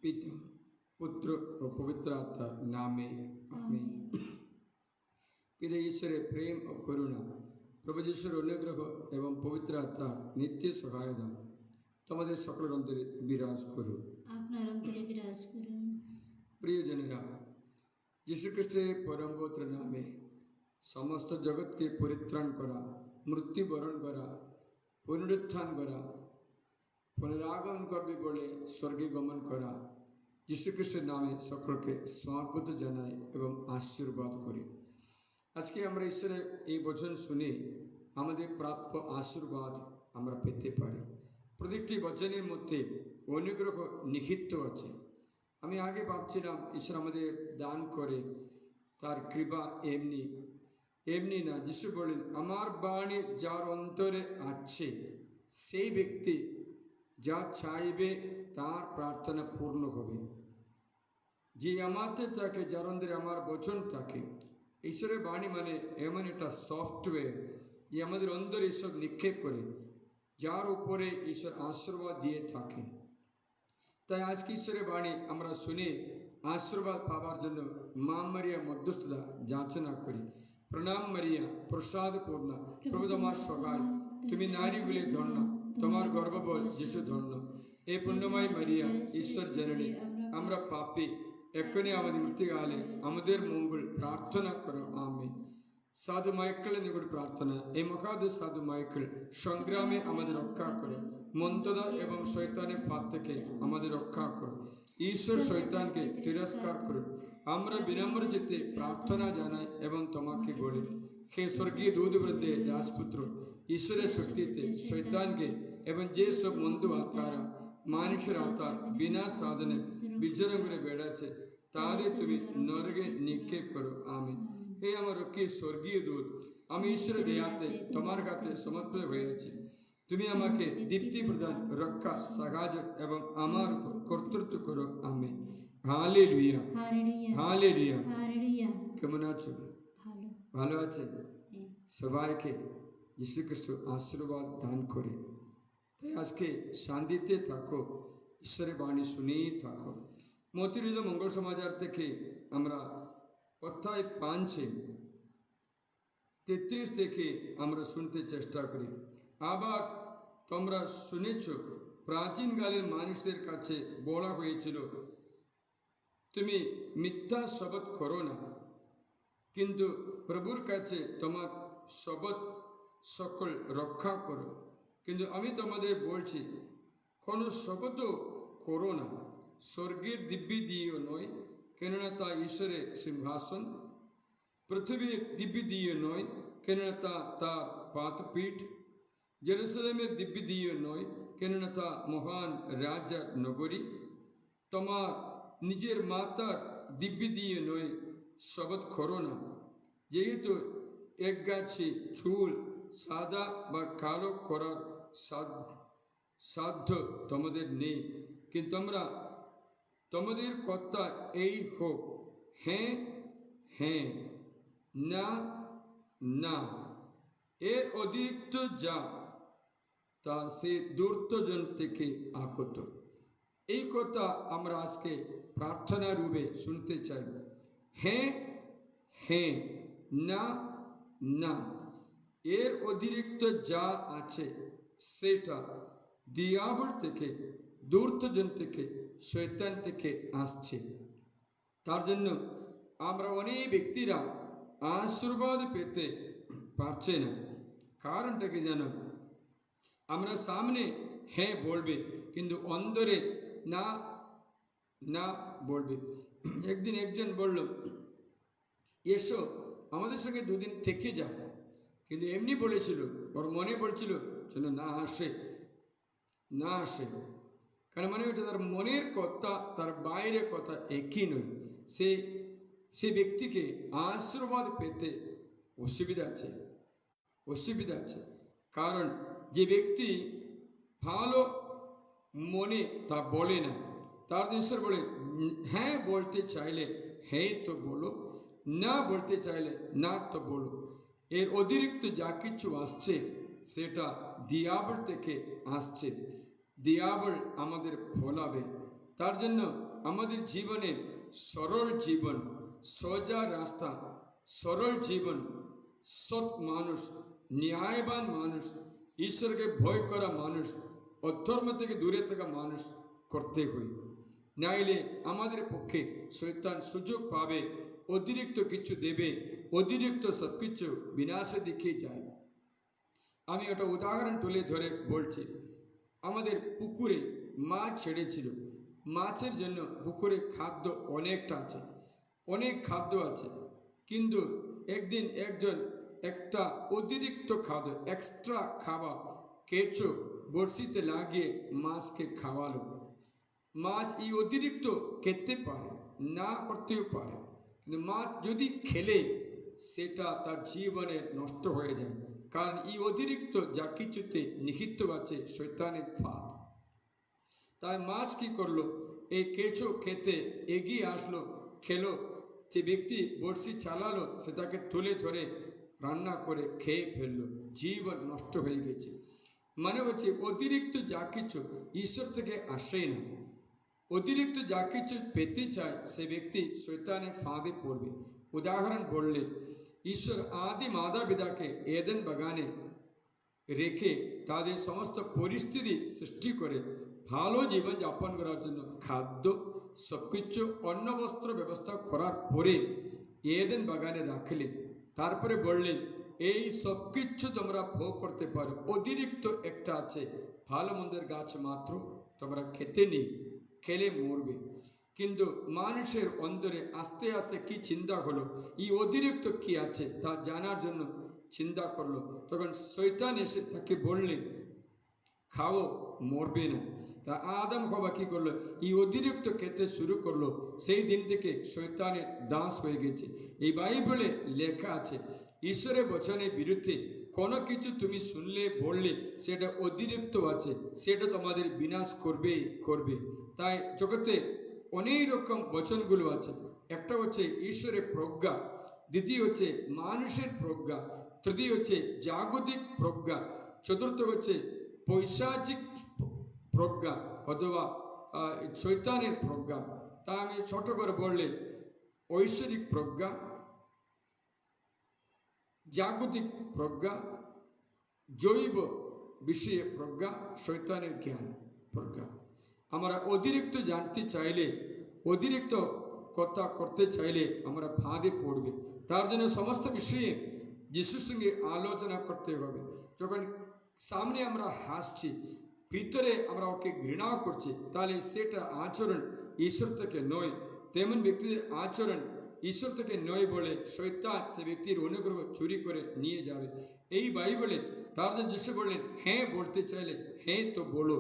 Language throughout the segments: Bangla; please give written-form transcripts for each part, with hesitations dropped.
पिता पुत्र और पवित्र आत्मा नामे आमीन। पिता ईश्वरेर प्रेम और करुणा प्रभु যিশুর অনুগ্রহ এবং পবিত্র আত্মার নিত্য সহায়তা তোমাদের সকলের অন্তরে বিরাজ করুন। আপনার অন্তরে বিরাজ করুন। প্রিয়জনেরা, যীশু খ্রিস্টের পরম পবিত্র নামে সমস্ত জগৎকে পরিত্রাণ করা, মৃত্যুবরণ করা, পুনরুত্থান করা, পুনরাগমন করবে বলে স্বর্গে গমন করা যীশু খ্রিস্টের নামে সকলকে স্বাগত জানাই এবং আশীর্বাদ করি। আজকে আমরা ঈশ্বরের এই বচন শুনে আমাদের প্রাপ্য আশীর্বাদ আমরা পেতে পারি। প্রত্যেকটি বচনের মধ্যে অনুগ্রহ নিহিত আছে। আমি আগে ভাবছিলাম ঈশ্বর আমাদের দান করে, তার কৃপা এমনি এমনি না। যিশু বলেন, আমার বাণী যার অন্তরে আছে সেই ব্যক্তি যা চাইবে তার প্রার্থনা পূর্ণ হবে। যে আমাতে থাকে, যার অন্তরে আমার বচন থাকে। ঈশ্বরের বাণী মানে এমন একটা সফটওয়্যার যে আমাদের অন্তরে ঈশ্বর নিক্ষেপ করে, যার উপরে ঈশ্বর আশীর্বাদ দিয়ে থাকেন। তাই আজকে ঈশ্বরের বাণী আমরা শুনে আশীর্বাদ পাওয়ার জন্য মা মারিয়া মধ্যস্থতা যাচনা করি। প্রণাম মারিয়া, প্রসাদ পূর্ণা, প্রভু তোমার সহায়, তুমি নারীগুলি ধন্য, তোমার গর্ভফল যিশু ধন্য। এই পুণ্যময় মারিয়া, ঈশ্বর জননী, আমরা পাপী, এক্ষুনি আমাদের মৃত্যুকালে আমাদের মঙ্গল প্রার্থনা করো। আমিন। সাধু মাইকেলের নিকট প্রার্থনা। এই মহাদেশ সাধু মাইকেল সংগ্রামে আমাদের রক্ষা করো, মন্দতা এবং শয়তানের ফাঁদ থেকে আমাদের রক্ষা করো। ঈশ্বর শয়তানকে তিরস্কার করুন। আমরা বিনম্র চিত্তে প্রার্থনা জানাই এবং তোমাকে বলি, হে স্বর্গীয় দূতবৃন্দে রাজপুত্র, ঈশ্বরের শক্তিতে শয়তানকে এবং যে সব মন্দ আত্মারা মানুষের আত্মার বিনা সাধনে বিচরণ করে বেড়াচ্ছে তাদের তুমি নরকে নিক্ষেপ করো। আমিন। হে আমার রক্ষী স্বর্গীয় দূত, আমি ঈশ্বরের দয়াতে তোমার কাছে সমর্পিত হয়েছি। তুমি আমাকে দীপ্তি প্রদান, রক্ষা, সাহায্য এবং আমার উপর কর্তৃত্ব করো। আমিন। হালেলুয়া, হালেলুয়া। কেমন আছো? ভালো আছে? সবাইকে যীশু খ্রিস্ট আশীর্বাদ দান করে। তাই আজকে শান্তিতে থাকো, ঈশ্বরের বাণী শুনেই থাকো। মতিহৃদ মঙ্গল সমাচার থেকে আমরা অধ্যায় 5:33 থেকে আমরা শুনতে চেষ্টা করি। আবার তোমরা শুনেছ, প্রাচীনকালের মানুষদের কাছে বলা হয়েছিল, তুমি মিথ্যা শপথ করো না, কিন্তু প্রভুর কাছে তোমার শপথ সকল রক্ষা করো। কিন্তু আমি তোমাদের বলছি, কোনো শপথও করো না স্বর্গের দিব্য দিয়ে নয়, কেননা তা ঈশ্বরের সিংহাসন, পৃথিবীর দিব্য দিয়ে নয়, কেননা তা তার পাদপীঠ, জেরুসালেমের দিব্য দিয়ে নয়, কেননা তা মহান রাজার নগরী, তোমার নিজের মাতার দিব্য দিয়ে নয় শপথ করো না, যেহেতু এক গাছি চুল সাদা বা কালো করার সাধ্য তোমাদের নেই। কিন্তু তোমরা তোমাদের কথা এই হোক, হ্যাঁ হ্যাঁ, না না, এর অতিরিক্ত যা তা সে দুর্তজন থেকে আগত। এই কথা আমরা আজকে প্রার্থনা রূপে শুনতে চাই। হ্যাঁ হ্যাঁ, না না, এর অতিরিক্ত যা আছে সেটা দিয়াবল থেকে, দুর্তজন থেকে, শয়তান থেকে আসছে। তার জন্য আমরা অনেক ব্যক্তিরা আশীর্বাদ পেতে পারছে না। কারণটা কি জানো? আমরা সামনে হ্যাঁ বলবে, কিন্তু অন্তরে না না বলবে। একদিন একজন বলল, এসো আমাদের সঙ্গে দুদিন থেকে যাও, কিন্তু এমনি বলেছিল, ওর মনে বলছিল যেন না আসে না আসে। কারণ মানে হচ্ছে তার মনের কথা তার বাইরের কথা একই নয়। সে ব্যক্তিকে আশীর্বাদ পেতে অসুবিধা আছে, অসুবিধা আছে। কারণ যে ব্যক্তি ভালো মনে তা বলে না, তার ঈশ্বর বলে, হ্যাঁ বলতে চাইলে হ্যাঁ তো বলো, না বলতে চাইলে না তো বলো। এর অতিরিক্ত যা কিছু আসছে সেটা দিয়াবল থেকে আসছে। দিয়াবল আমাদের ফলাবে। তার জন্য আমাদের জীবনে সরল জীবন, সোজা রাস্তা, সরল জীবন, সৎ মানুষ, ন্যায়বান মানুষ, ঈশ্বরকে ভয় করা মানুষ, অধর্ম থেকে দূরে থাকা মানুষ করতে হয়। নাইলে আমাদের পক্ষে শয়তান সুযোগ পাবে, অতিরিক্ত কিছু দেবে, অতিরিক্ত সবকিছু বিনাশের দিকে যায়। আমি একটা উদাহরণ তুলে ধরে বলছি। আমাদের পুকুরে মাছ ছেড়েছিল, মাছের জন্য পুকুরে খাদ্য অনেকটা আছে, অনেক খাদ্য আছে, কিন্তু একদিন একজন একটা অতিরিক্ত খাদ্য, এক্সট্রা খাবার কেঁচো বড়শিতে লাগিয়ে মাছকে খাওয়ালো। মাছ এই অতিরিক্ত খেতে পারে, না করতেও পারে, কিন্তু মাছ যদি খেলে সেটা তার জীবনে নষ্ট হয়ে যায়, কারণ এই অতিরিক্ত যা কিছুতে নিহিত আছে শয়তানের ফাঁদ। তাই মাছ কি করলো, এই কেঁচো খেতে এগিয়ে আসলো, খেলো। যে ব্যক্তি বড়শি চালালো সেটাকে তুলে ধরে রান্না করে খেয়ে ফেললো, জীবন নষ্ট হয়ে গেছে। মানে হচ্ছে অতিরিক্ত যা কিছু ঈশ্বর থেকে আসে না, অতিরিক্ত যা কিছু পেতে চায় সে ব্যক্তি শয়তানের ফাঁদে পড়বে। উদাহরণ বললে, ঈশ্বর আদি মাতা পিতাকে এদেন বাগানে রেখে তাদের সমস্ত পরিস্থিতি সৃষ্টি করে ভালো জীবন যাপন করার জন্য খাদ্য সবকিছু অন্ন বস্ত্র ব্যবস্থা করার পরে এদেন বাগানে রাখলেন। তারপরে বললেন এই সবকিছু তোমরা ভোগ করতে পারো, অতিরিক্ত একটা আছে, ভালো মন্দের গাছ মাত্র তোমরা খেতে নেই, খেলে মরবে। কিন্তু মানুষের অন্তরে আস্তে আস্তে কি চিন্তা হলো, এই অতিরিক্ত কি আছে তা জানার জন্য চিন্তা করলো। তখন শয়তান এসে তাকে বললেন খাও, মরবে না। তা আদম হওয়া কি করলো, এই অতিরিক্ত খেতে শুরু করলো। সেই দিন থেকে শয়তানের দাস হয়ে গেছে। এই বাইবেলে লেখা আছে ঈশ্বরের বচনের বিরুদ্ধে কোনো কিছু তুমি শুনলে বললে সেটা অতিরিক্ত আছে, সেটা তোমাদের বিনাশ করবে করবে। তাই জগতে অনেক রকম বচনগুলো আছে। একটা হচ্ছে ঈশ্বরের প্রজ্ঞা, দ্বিতীয় হচ্ছে মানুষের প্রজ্ঞা, তৃতীয় হচ্ছে জাগতিক প্রজ্ঞা, চতুর্থ হচ্ছে পৈশাচিক প্রজ্ঞা অথবা শয়তানের প্রজ্ঞা। তা আমি ছোট করে বললে ঐশ্বরিক প্রজ্ঞা, জাগতিক প্রজ্ঞা, জৈব বিষয়ে প্রজ্ঞা, শয়তানের জ্ঞান প্রজ্ঞা। আমরা অতিরিক্ত জানতে চাইলে, অতিরিক্ত কথা করতে চাইলে আমরা ফাঁদে পড়বে। তার জন্য সমস্ত বিষয়ে যিশুর সঙ্গে আলোচনা করতে হবে। যখন সামনে আমরা হাসছি, ভিতরে আমরা ওকে ঘৃণা করছি, তাহলে সেটা আচরণ ঈশ্বর থেকে নয়। তেমন ব্যক্তিদের আচরণ ঈশ্বর থেকে নয় বলে শয়তান সে ব্যক্তির অনুগ্রহ চুরি করে নিয়ে যাবে। এই বাইবেলে তার জন্য যিশু বললেন হ্যাঁ বলতে চাইলে হ্যাঁ তো বলো,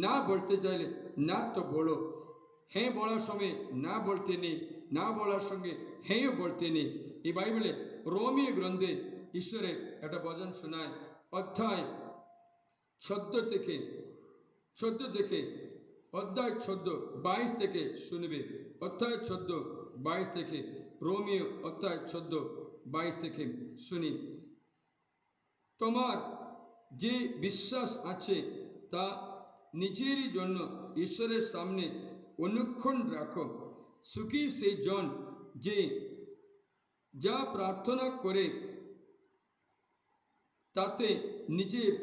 না বলতে চাইলে না তো বলো। হ্যাঁ বলার সময় না বলতে নেই, না বলার সঙ্গে হ্যাঁও বলতে নেই। এই বাইবেলে রোমীয় গ্রন্থে ঈশ্বরের একটা বচন শোনায়, অধ্যায় 14 থেকে অধ্যায় 14:22 থেকে শুনবে। অধ্যায় 14:22 থেকে, রোমীয় অধ্যায় 14:22 থেকে শুনি। তোমার যে বিশ্বাস আছে তা নিজেরই জন্য ঈশ্বরের সামনে অনুক্ষণ রাখো। সুখী সেই জন যে যা প্রার্থনা করে তাতে নিজের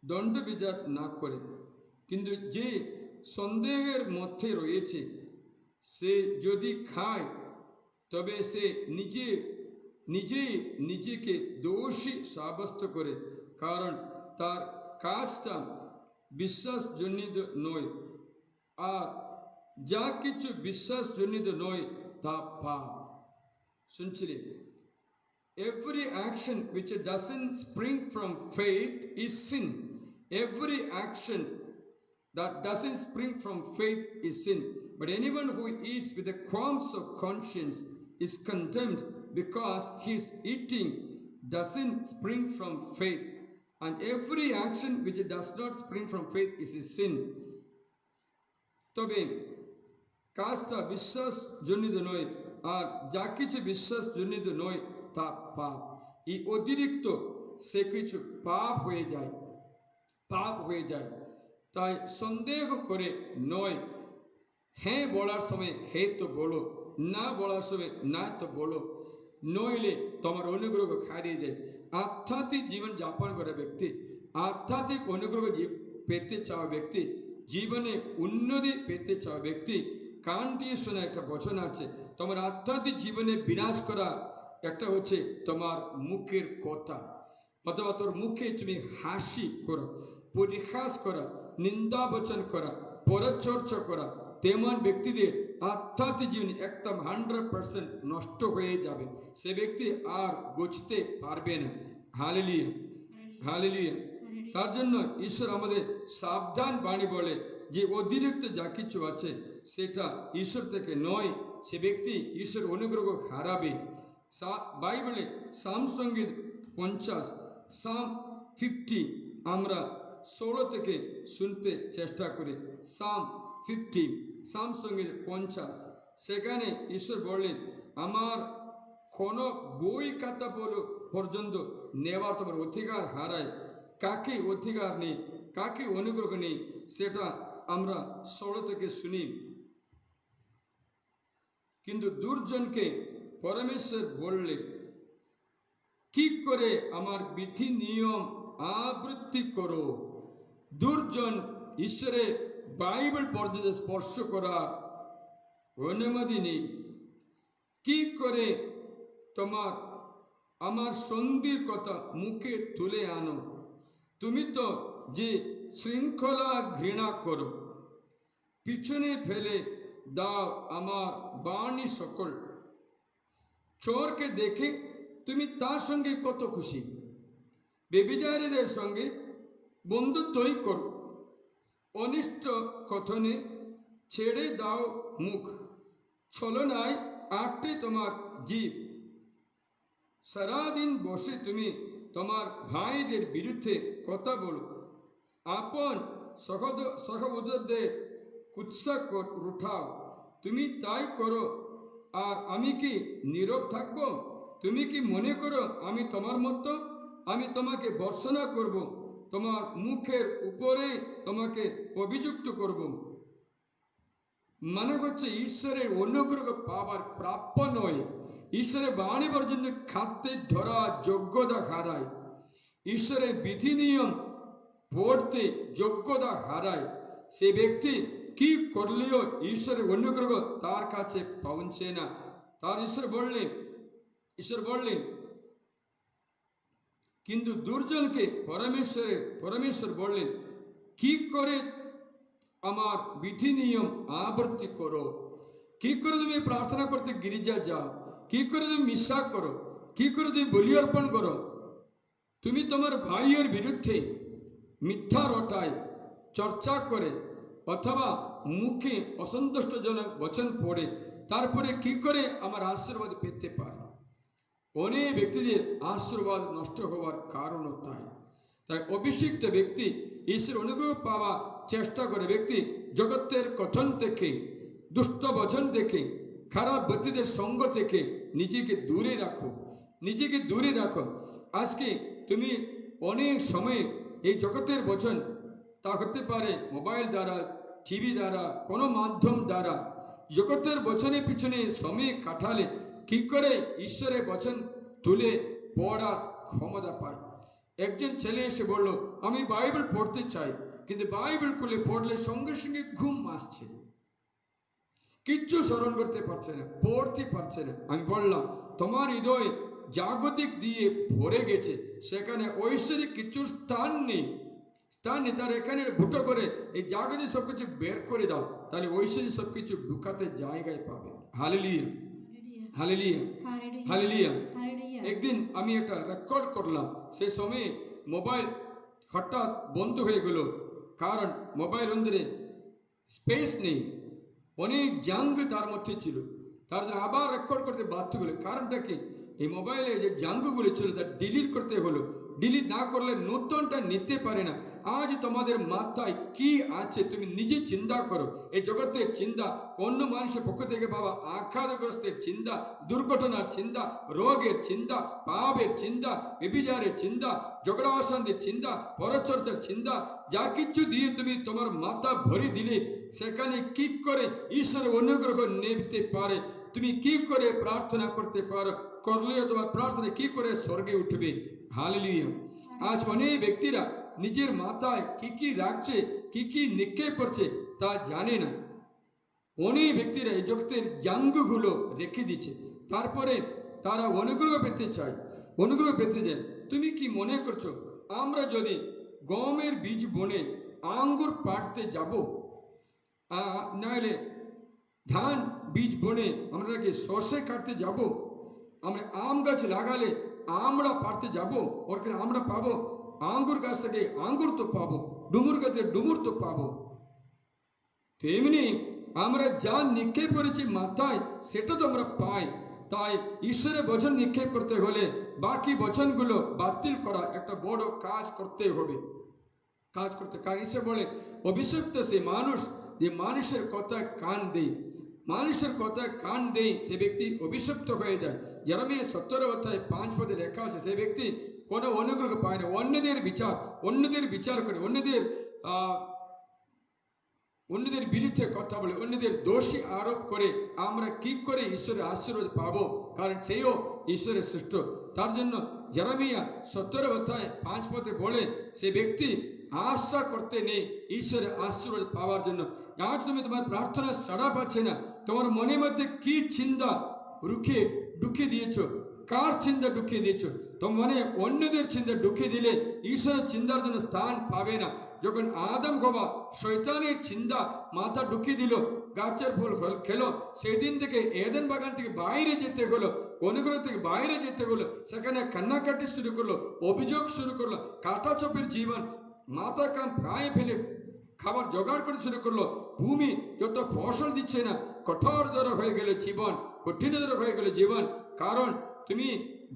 দণ্ড বিচার না করে, কিন্তু যে সন্দেহের মধ্যে রয়েছে সে যদি খায় তবে সে নিজেকে দোষী সাব্যস্ত করে, কারণ তার কাজটা বিশ্বাসজনিত নয়, আর যা কিছু বিশ্বাসজনিত নয় তা পাপ। শুনছিলেন? Every action which doesn't spring from faith is sin. Every action that doesn't spring from faith is sin. But anyone who eats with the qualms of conscience is condemned, because his eating doesn't spring from faith. And every action which does not spring from faith is a sin. তবে কাজটা বিশ্বাসজনিত নয়, আর যা কিছু বিশ্বাসজনিত নয় তা পাপ। এই অতিরিক্ত সে কিছু পাপ হয়ে যায়। তাই সন্দেহ করে নয়, হ্যাঁ বলার সময় হ্যাঁ তো বলো, না বলার সময় না তো বলো, নইলে তোমার অনুগ্রহ হারিয়ে যায়। আধ্যাত্মিক জীবন যাপন করা ব্যক্তি, আধ্যাত্মিক অনুগ্রহ পেতে চাওয়া ব্যক্তি, জীবনে উন্নতি পেতে চাওয়া ব্যক্তি, কান দিয়ে শোনা একটা বচন আছে, তোমার আধ্যাত্মিক জীবনে বিনাশ করা একটা হচ্ছে তোমার মুখের কথা, অথবা তোর মুখে তুমি হাসি করো, পরিহাস করা, নিন্দা বচন করা, পরচর্চা করা, তেমন ব্যক্তিদের আধ্যাত্মিক জীবন একদম 100% নষ্ট হয়ে যাবে। সে ব্যক্তি আর গছতে পারবে না। হালেলুয়া, হালেলুয়া। তার জন্য ঈশ্বর আমাদের সাবধান বাণী বলে যে অতিরিক্ত যা কিছু আছে সেটা ঈশ্বর থেকে নয়, সে ব্যক্তি ঈশ্বর অনুগ্রহ হারাবে। বাইবেলে সাম সঙ্গীত 50, সাম 50 আমরা 16 থেকে শুনতে চেষ্টা করি। সাম 50, সাম সঙ্গীত 50, সেখানে ঈশ্বর বললেন, আমার কোনো বই খাতা পর্যন্ত নেওয়ার তোমার অধিকার হারায়। কাকে অধিকার নেই, কাকে অনুগ্রহ নেই, সেটা আমরা 16 থেকে শুনি। কিন্তু দুর্জনকে পরমেশ্বর বললে, কি করে আমার বিধি নিয়ম আবৃত্তি করো। দুর্জন ঈশ্বরের বাইবেল পর্যন্ত স্পর্শ করার অনুমতি নেই। কি করে তোমার আমার সন্ধির কথা মুখে তুলে আনো। তুমি তো যে শৃঙ্খলা ঘৃণা করো, পিছনে ফেলে দাও আমার বাণী সকল। চোরকে দেখে তুমি তার সঙ্গে কত খুশি, ব্যভিচারীদের সঙ্গে বন্ধুত্বই করো। অনিষ্ট কথনে ছেড়ে দাও মুখ, ছলনায় আটে তোমার জীব। সারাদিন বসে তুমি তোমার ভাইদের বিরুদ্ধে কথা বলো, আপন সহোদরদের কুৎসা উঠাও। তুমি তাই করো, আর আমি কি নীরব থাকব? তুমি কি মনে করো আমি তোমার মতো? আমি তোমাকে ভর্ৎসনা করব, তোমার মুখের উপরে তোমাকে অভিযুক্ত করব। মানে হচ্ছে ঈশ্বরের অনুগ্রহ পাবার প্রাপ্য নয়, ঈশ্বরের বাণী পর্যন্ত খাতে ধরা যোগ্যতা হারায়, ঈশ্বরের বিধি নিয়ম পড়তে যোগ্যতা হারায়। সে ব্যক্তি কি করলেও ঈশ্বরের অনুগ্রহ তার কাছে পৌঁছে না। তার ঈশ্বর বললেন কিন্তু দুর্জনকে পরমেশ্বর বললেন, কি করে আমার বিধি নিয়ম আবৃত্তি করো। কি করে তুমি প্রার্থনা করতে গির্জা যাও, কি করে তুমি মিশা করো, কি করে তুমি বলি অর্পণ করো। তুমি তোমার ভাইয়ের বিরুদ্ধে মিথ্যা রটায় চর্চা করে, অথবা মুখে অসন্তুষ্টজনক বচন পড়ে, তারপরে কি করে আমার আশীর্বাদ পেতে পারে। অনেক ব্যক্তিদের আশীর্বাদ নষ্ট হওয়ার কারণও তাই অভিষিক্ত ব্যক্তি ঈশ্বর অনুগ্রহ পাওয়া চেষ্টা করে ব্যক্তি জগতের কথন থেকে, দুষ্ট বচন থেকে, খারাপ ব্যক্তিদের সঙ্গ থেকে নিজেকে দূরে রাখো। আজকে তুমি অনেক সময় এই জগতের বচন, তা হতে পারে মোবাইল দ্বারা, টিভি দ্বারা, কোনো মাধ্যম দ্বারা, জগতের বচনের পিছনে সময় কাটালে কি করে ঈশ্বরের বচন তুলে পড়ার ক্ষমতা পায়। একজন ছেলে এসে বলল, আমি বাইবেল পড়তে চাই, কিন্তু বাইবেল খুলে পড়লে সঙ্গে সঙ্গে ঘুম আসছে, কিচ্ছু স্মরণ করতে পারছে না, পড়তে পারছে না। আমি বললাম, তোমার হৃদয় জাগতিক দিয়ে ভরে গেছে, সেখানে ঐশ্বরিক কিছু স্থান নেই। তার এখানে ভুটো করে এই জাগতিক সবকিছু বের করে দাও, তাহলে ঐশ্বরিক সবকিছু ঢুকাতে জায়গায় পাবে। হালেলুয়া, হালেলুয়া, হালেলুয়া। একদিন আমি একটা রেকর্ড করলাম, সেই সময় মোবাইল হঠাৎ বন্ধ হয়ে গেল, কারণ মোবাইল অন্দরে স্পেস নেই, অনেক জাঙ্গ তার মধ্যে ছিল। তার জন্য আবার রেকর্ড করতে বাধ্য হলো। কারণটা কি? এই মোবাইলে যে জাঙ্গগুলো ছিল তা ডিলিট করতে হলো, ডিলিট না করলে নতুনটা নিতে পারে না। আজ তোমাদের মাথায় কি আছে তুমি নিজে চিন্তা করো। এই জগতের চিন্তা, অন্য মানুষের পক্ষ থেকে পাওয়া আঘাতগ্রস্তের চিন্তা, দুর্ঘটনার চিন্তা, রোগের চিন্তা, পাপের চিন্তা, ব্যভিচারের চিন্তা, ঝগড়া অশান্তির চিন্তা, পরচর্চার চিন্তা, যা কিছু দিয়ে তুমি তোমার মাথা ভরে দিলে সেখানে কি করে ঈশ্বরের অনুগ্রহ নিতে পারে, তুমি কি করে প্রার্থনা করতে পারো, করলে তোমার প্রার্থনা কি করে স্বর্গে উঠবে। হালেলুয়া। আজ অনেক ব্যক্তিরা নিজের মাথায় কি কি রাখছে, কি কি নিক্ষেপ করছে তা জানে না। অনেক ব্যক্তিরা এই জগতের জাঙ্গুগুলো রেখে দিচ্ছে, তারপরে তারা অনুগ্রহ পেতে চায়, অনুগ্রহ পেতে যায়। তুমি কি মনে করছো আমরা যদি গমের বীজ বনে আঙ্গুর পাড়তে যাব, নাহলে ধান বীজ বনে আমরা কি সর্ষে কাটতে যাব, আমরা আম গাছ লাগালে আমরা পাড়তে যাব, ওরকে আমরা পাবো আঙ্গুর গাছ থেকে আঙ্গুর তো পাবো, ডুমুর গাছে ডুমুর তো পাবো। তেমনি আমরা যা নিক্ষেপ করেছি মাথায় সেটা তো আমরা পাই। তাই ঈশ্বরের বচন নিক্ষেপ করতে হলে বাকি বচনগুলো বাতিল করা একটা বড় কাজ করতে হবে, কাজ করতে। কারণ ঈশ্বর বলে অভিশপ্ত সে মানুষ যে মানুষের কথায় কান দেয়, মানুষের কথায় কান দেয় সে ব্যক্তি অভিশপ্ত হয়ে যায়। যেরমিয়া 17:5 লেখা আছে সে ব্যক্তি কোনো অনুগ্রহ পায় না। অন্যদের বিচার করে, অন্যদের বিরুদ্ধে কথা বলে, অন্যদের দোষী আরোপ করে আমরা কি করে ঈশ্বরের আশীর্বাদ পাবো, কারণ সেও ঈশ্বরের সৃষ্ট। তার জন্য যেরমিয়া 17:5 বলে সে ব্যক্তি আশা করতে নেই ঈশ্বরের আশীর্বাদ পাওয়ার জন্য। আজ তুমি তোমার প্রার্থনা সাড়া পাচ্ছে না, তোমার মনের মধ্যে কি চিন্তা ঢুকিয়ে দিয়েছো, কার চিন্তা ঢুকিয়ে দিয়েছো? তোমার মনে অন্যদের চিন্তা ঢুকিয়ে দিলে ঈশ্বরের চিন্তার জন্য স্থান পাবে না। যখন আদম হওয়া শয়তানের চিন্তা মাথা ঢুকিয়ে দিল, গাছের ফুল খেলো, সেই দিন থেকে এদেন বাগান থেকে বাইরে যেতে হলো, অনুগ্রহ থেকে বাইরে যেতে হলো। সেখানে কান্নাকাটি শুরু করলো, অভিযোগ শুরু করলো, কাটা চোপের জীবন, মাথা কাম প্রায় ফেলে খাবার জোগাড় করে শুরু করলো। ভূমি যত ফসল দিচ্ছে না, কঠোরতর হয়ে গেল জীবন, কঠিনতর হয়ে গেল জীবন। কারণ তুমি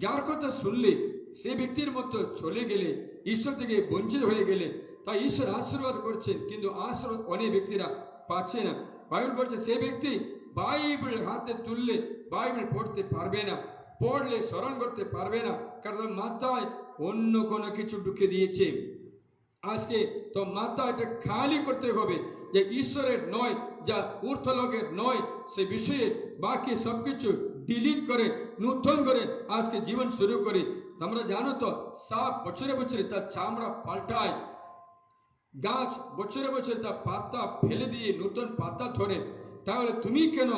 যার কথা শুনলে সে ব্যক্তির মতো চলে গেলে, ঈশ্বর থেকে বঞ্চিত হয়ে গেলে। তাই ঈশ্বর আশীর্বাদ করছেন, কিন্তু আশীর্বাদ অনেক ব্যক্তিরা পাচ্ছে না। বাইবেল বলছে সে ব্যক্তি বাইবেল হাতে তুললে বাইবেল পড়তে পারবে না, পড়লে স্মরণ করতে পারবে না, কারণ মাথায় অন্য কোনো কিছু ঢুকে দিয়েছে। আজকে তো মাথা এটা খালি করতে হবে যে ঈশ্বরের নয়, যা ঊর্ধ্বলোকের নয়, সে বিষয়ে বাকি সবকিছু ডিলিট করে নতুন করে আজকে জীবন শুরু করি। তোমরা জানো তো সাপ বছরে বছরে তার চামড়া পাল্টায়, গাছ বছরে বছরে তার পাতা ফেলে দিয়ে নতুন পাতা ধরে। তাহলে তুমি কেন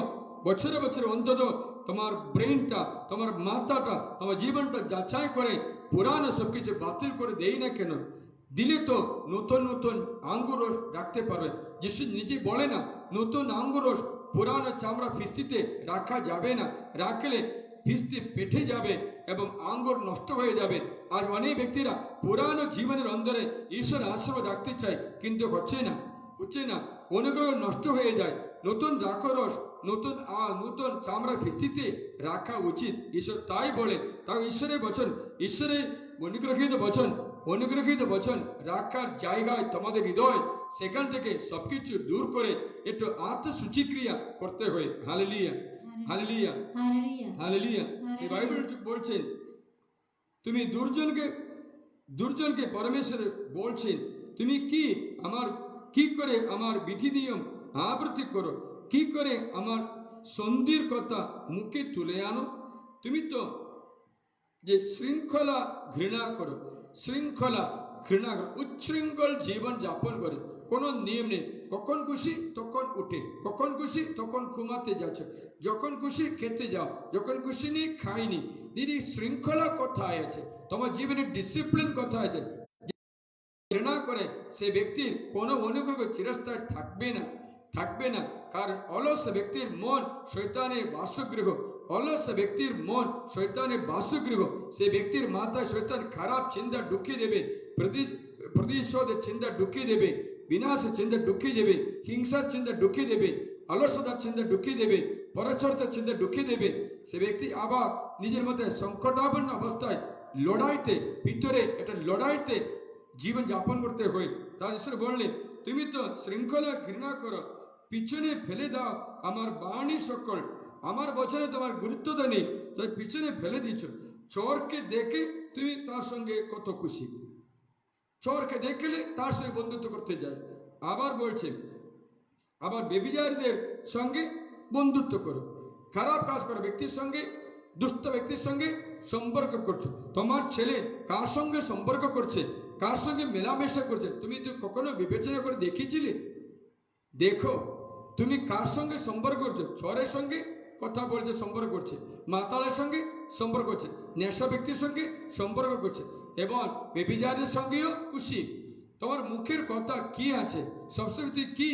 বছরে বছরে অন্তত তোমার ব্রেনটা, তোমার মাথাটা, তোমার জীবনটা যাচাই করে পুরানো সবকিছু বাতিল করে দেই না কেন? দিলে তো নতুন নতুন আঙ্গুর রস রাখতে পারবে। যিশু নিজে বলে না নতুন আঙ্গুর রস পুরানো চামড়া ফিস্তিতে রাখা যাবে না, রাখলে ফিস্তি পেটে যাবে এবং আঙ্গুর নষ্ট হয়ে যাবে। আজ অনেক ব্যক্তিরা পুরানো জীবনের অন্তরে ঈশ্বর আশীর্বাদ রাখতে চায়, কিন্তু হচ্ছে না, অনুগ্রহ নষ্ট হয়ে যায়। নতুন রাখো রস নতুন চামড়া ফিস্তিতে রাখা উচিত। ঈশ্বর তাই বলেন। তাও ঈশ্বরের বচন, ঈশ্বরের অনুগ্রহীত বচন রাখার জায়গায় তোমাদের হৃদয়, সেখান থেকে সবকিছু দূর করে একটু আত্মসূচিক্রিয়া করতে হয়। হালেলুয়া, হালেলুয়া, হালেলুয়া। সেই বাইবেল বলছেন তুমি দুর্জনকে পরমেশ্বর বলছেন তুমি কি করে আমার বিধি নিয়ম আবৃত্তি করো, কি করে আমার সন্ধির কথা মুখে তুলে আনো। তুমি তো যে শৃঙ্খলা ঘৃণা করো, উচ্ছৃঙ্খল জীবন যাপন করে, কোনো নিয়ম নেই। কখন খুশি তখন উঠে, কখন খুশি তখন ঘুমাতে যাচ্ছ, যখন খুশি খেতে যাও, যখন খুশি নেই খাইনি। দিদি শৃঙ্খলা কোথায় আছে? তোমার জীবনে ডিসিপ্লিন কোথায় আছে? ঘৃণা করে সে ব্যক্তির কোনো অনুগ্রহ চিরস্থায়ী থাকবে না। কারণ অলস ব্যক্তির মন শয়তানের বাসগৃহ, সে ব্যক্তির মাথায় শয়তান খারাপ চিন্তা ঢুকিয়ে দেবে, প্রতিশোধের চিন্তা ঢুকিয়ে দেবে, বিনাশের চিন্তা ঢুকিয়ে দেবে, হিংসার চিন্তা ঢুকিয়ে দেবে, অলসতার চিন্তা ঢুকিয়ে দেবে, পরচর্চার চিন্তা ঢুকিয়ে দেবে। সে ব্যক্তি আবার নিজের মধ্যে সংকটাপন্ন অবস্থায় লড়াইতে ভিতরে একটা লড়াইতে জীবন যাপন করতে হয়। তার ঈশ্বর বললেন, তুমি তো শৃঙ্খলা ঘৃণা করো, পিছনে ফেলে দাও আমার বাণী সকল, আমার বচনে তোমার গুরুত্ব দেনি, তাই পিছনে ফেলে দিচ্ছ। চোরকে দেখে তুমি তার সঙ্গে কত খুশি, চোরকে দেখলে তার সঙ্গে বন্ধুত্ব করতে যায়। আবার বলছেন, আবার বেবিচারীদের সঙ্গে বন্ধুত্ব করো, খারাপ কাজ করো ব্যক্তির সঙ্গে, দুষ্ট ব্যক্তির সঙ্গে সম্পর্ক করছো। তোমার ছেলে কার সঙ্গে সম্পর্ক করছে, কার সঙ্গে মেলামেশা করছে, তুমি তো কখনো বিবেচনা করে দেখেছিলে? দেখো তুমি কার সঙ্গে সম্পর্ক করছো। চোরের সঙ্গে কথা বলছে, সম্পর্ক করছে, মাতালের সঙ্গে সম্পর্ক করছে, নেশা ব্যক্তির সঙ্গে সম্পর্ক করছে, এবং বেবিচারীদের সঙ্গেও খুশি। তোমার মুখের কথা কি আছে, সবসময় তুই কি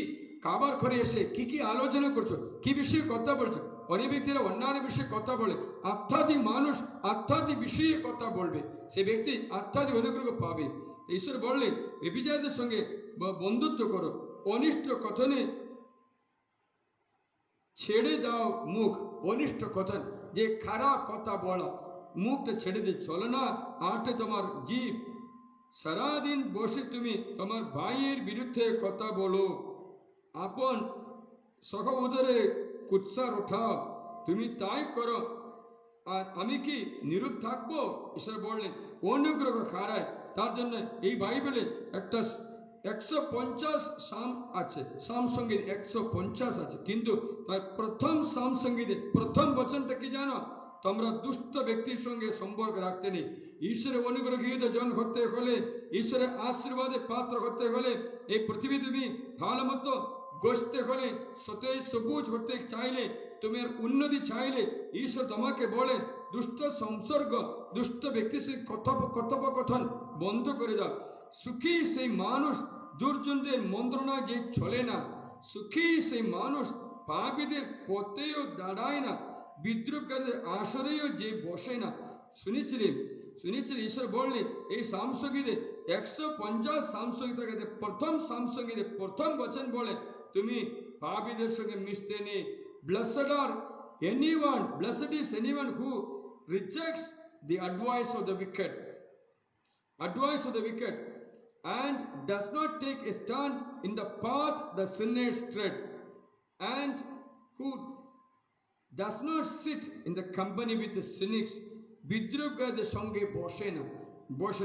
খাবার ঘরে এসে কি কি আলোচনা করছো, কি বিষয়ে কথা বলছো। অনেক ব্যক্তিরা অন্যান্য বিষয়ে কথা বলে, আধ্যাত্মিক মানুষ আধ্যাত্মিক বিষয়ে কথা বলবে, সে ব্যক্তি আধ্যাত্মিক অনুগ্রহ পাবে। ঈশ্বর বললেন, বেবিচারীদের সঙ্গে বন্ধুত্ব করো, অনিষ্ট কথনে ছেড়ে দাও মুখ। অনিষ্ট কথা যে খারাপ কথা বলা, মুখটা ছেড়ে দিয়ে চলো না। আটে তোমার জীব, সারাদিন বসে তুমি তোমার ভাইয়ের বিরুদ্ধে কথা বলো, আপন সহোদরে কুৎসার ওঠাও, তুমি তাই করো, আর আমি কি নীরব থাকবো? ঈশ্বর বললেন, অনুগ্রহ হারায়। তার জন্য এই বাইবেলে একটা 150 সাম আছে, সাম সঙ্গীত 150 আছে, কিন্তু তার প্রথম সাম সঙ্গীতের প্রথম বচনটা কি জানো? তোমরা দুষ্ট ব্যক্তির সঙ্গে সম্পর্ক রাখতে নেই। ঈশ্বরের অনুগ্রহীত জন হতে হলে, ঈশ্বরের আশীর্বাদে পাত্র হতে হলে, এই পৃথিবী তুমি ভালো মতো গসতে হলে, সতেজ সবুজ হতে চাইলে, তোমার উন্নতি চাইলে, ঈশ্বর তোমাকে বলেন দুষ্ট সংসর্গ, দুষ্ট ব্যক্তির সাথে কথোপকথন বন্ধ করে দাও। সুখী সেই মানুষ দুর্জনদের মন্ত্রণা যে চলে না, সুখী সেই মানুষ পাপীদের পথেও দাঁড়ায় না, বিদ্রুপকারীদের আসরেও যে বসে না। শুনেছিলেন ঈশ্বর বললেন এই সামসঙ্গীতে 150 সামসঙ্গীতে প্রথম সামসঙ্গীতে প্রথম বচন বলে, তুমি পাপীদের সঙ্গে মিশতে নেই। Blessed is anyone who rejects the advice of the wicked, and does not take a stand in the path the sinners tread, and who does not sit in the company with the cynics. বিদ্রুপকারীদের সঙ্গে বসে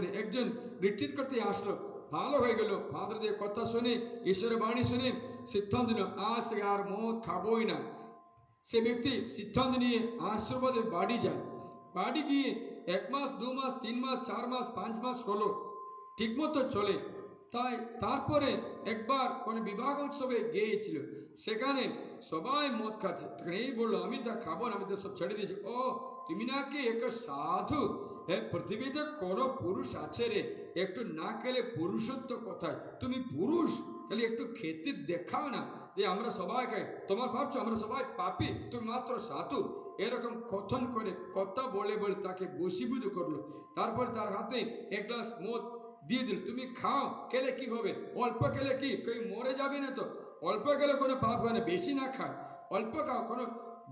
না। একজন রিট্রিট করতে আসলো, ভালো হয়ে গেল, ফাদারদের কথা শুনে, ঈশ্বরের বাণী শুনে সিদ্ধান্ত নিল আজ থেকে আর মদ খাবোই না। সে ব্যক্তি সিদ্ধান্ত নিয়ে আশীর্বাদে বাড়ি যায়। বাড়ি গিয়ে 1 মাস 2 মাস 3 মাস 4 মাস 5 মাস হলো, ঠিকমতো চলে। তাই তারপরে একবার কোনো বিবাহ উৎসবে গিয়েছিল, সেখানে সবাই মদ খাচ্ছে। তখন এই বললো, আমি তা খাবো না, আমি তো সব ছেড়ে দিয়েছি। ও তুমি নাকি এক সাধু? হ্যাঁ, পৃথিবীতে কোনো পুরুষ আছে রে, একটু না খেলে পুরুষত্ব কোথায়? তুমি পুরুষ, তাহলে একটু খেতে দেখাও না যে আমরা সবাই খাই। তোমার ভাবছো আমরা সবাই পাপী, তুমি মাত্র সাধু। এরকম কথন করে কথা বলে বলে তাকে বশীভূত করলো। তারপর তার হাতে 1 গ্লাস মদ দিয়ে দিল, তুমি খাও, খেলে কি হবে? অল্প খেলে কি কেউ মরে যাবে না তো? অল্প খেলে কোনো পাপ হয় না, বেশি না খায়, অল্প খাও। কোনো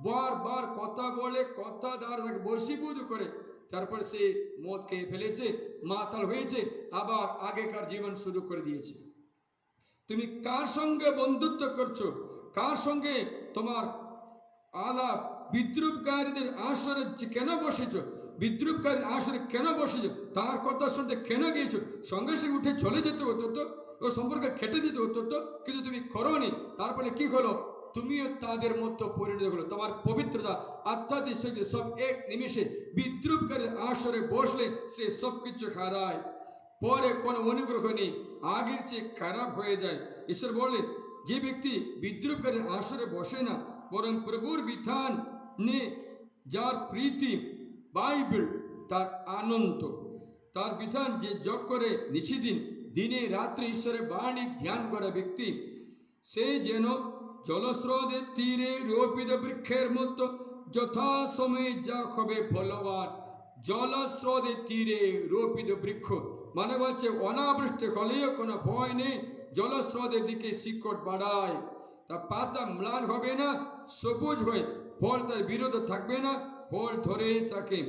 বারবার কথা বলে, কথা দ্বারা তাকে বশীভূত করে, তারপর সে মদ খেয়ে ফেলেছে, মাতাল হয়েছে, আবার আগেকার জীবন শুরু করে দিয়েছে। তুমি কার সঙ্গে বন্ধুত্ব করছো, কার সঙ্গে তোমার আলাপ? বিদ্রুপকারীদের আসরে কেন বসেছো? বিদ্রুপকারী আসরে কেন বসেছো? তার কথা শুনতে কেন গিয়েছো? সঙ্গে সঙ্গে উঠে চলে যেতে হতো তো, ও সম্পর্কে খেটে দিতে হতো তো, কিন্তু তুমি করোনি। তারপরে কি হলো? তুমিও তাদের মতো পরিণত হলো। তোমার পবিত্রতা, আধ্যাত্মিক শক্তি সব এক নিমিষে বিদ্রুপকারীর আসরে বসলে সে সবকিছু হারায়। পরে কোনো অনুগ্রহ নেই, আগের চেয়ে খারাপ হয়ে যায়। ঈশ্বর বললেন, যে ব্যক্তি বিদ্রুপকারীর আসরে বসে না, বরং প্রভুর বিধান নে যার প্রীতি, বাইবেল তার আনন্দ, তার বিধান যে জপ করে নিশিদিন, দিনে রাত্রে ঈশ্বরের বাণী ধ্যান করা ব্যক্তি, সে যেন জলস্রোতের তীরে রোপিত বৃক্ষের মতো যথা সময়ে যা হবে ফলবান। জলস্রোতের তীরে রোপিত বৃক্ষ মানে বলছে অনাবৃষ্টি হলেও কোনো ভয় নেই, জলস্রোতের দিকে শিকড় বাড়ায়, তার পাতা ম্লান হবে না, সবুজ হয়ে ফল তার বিরোধ থাকবে না, ফল ধরে থাকে,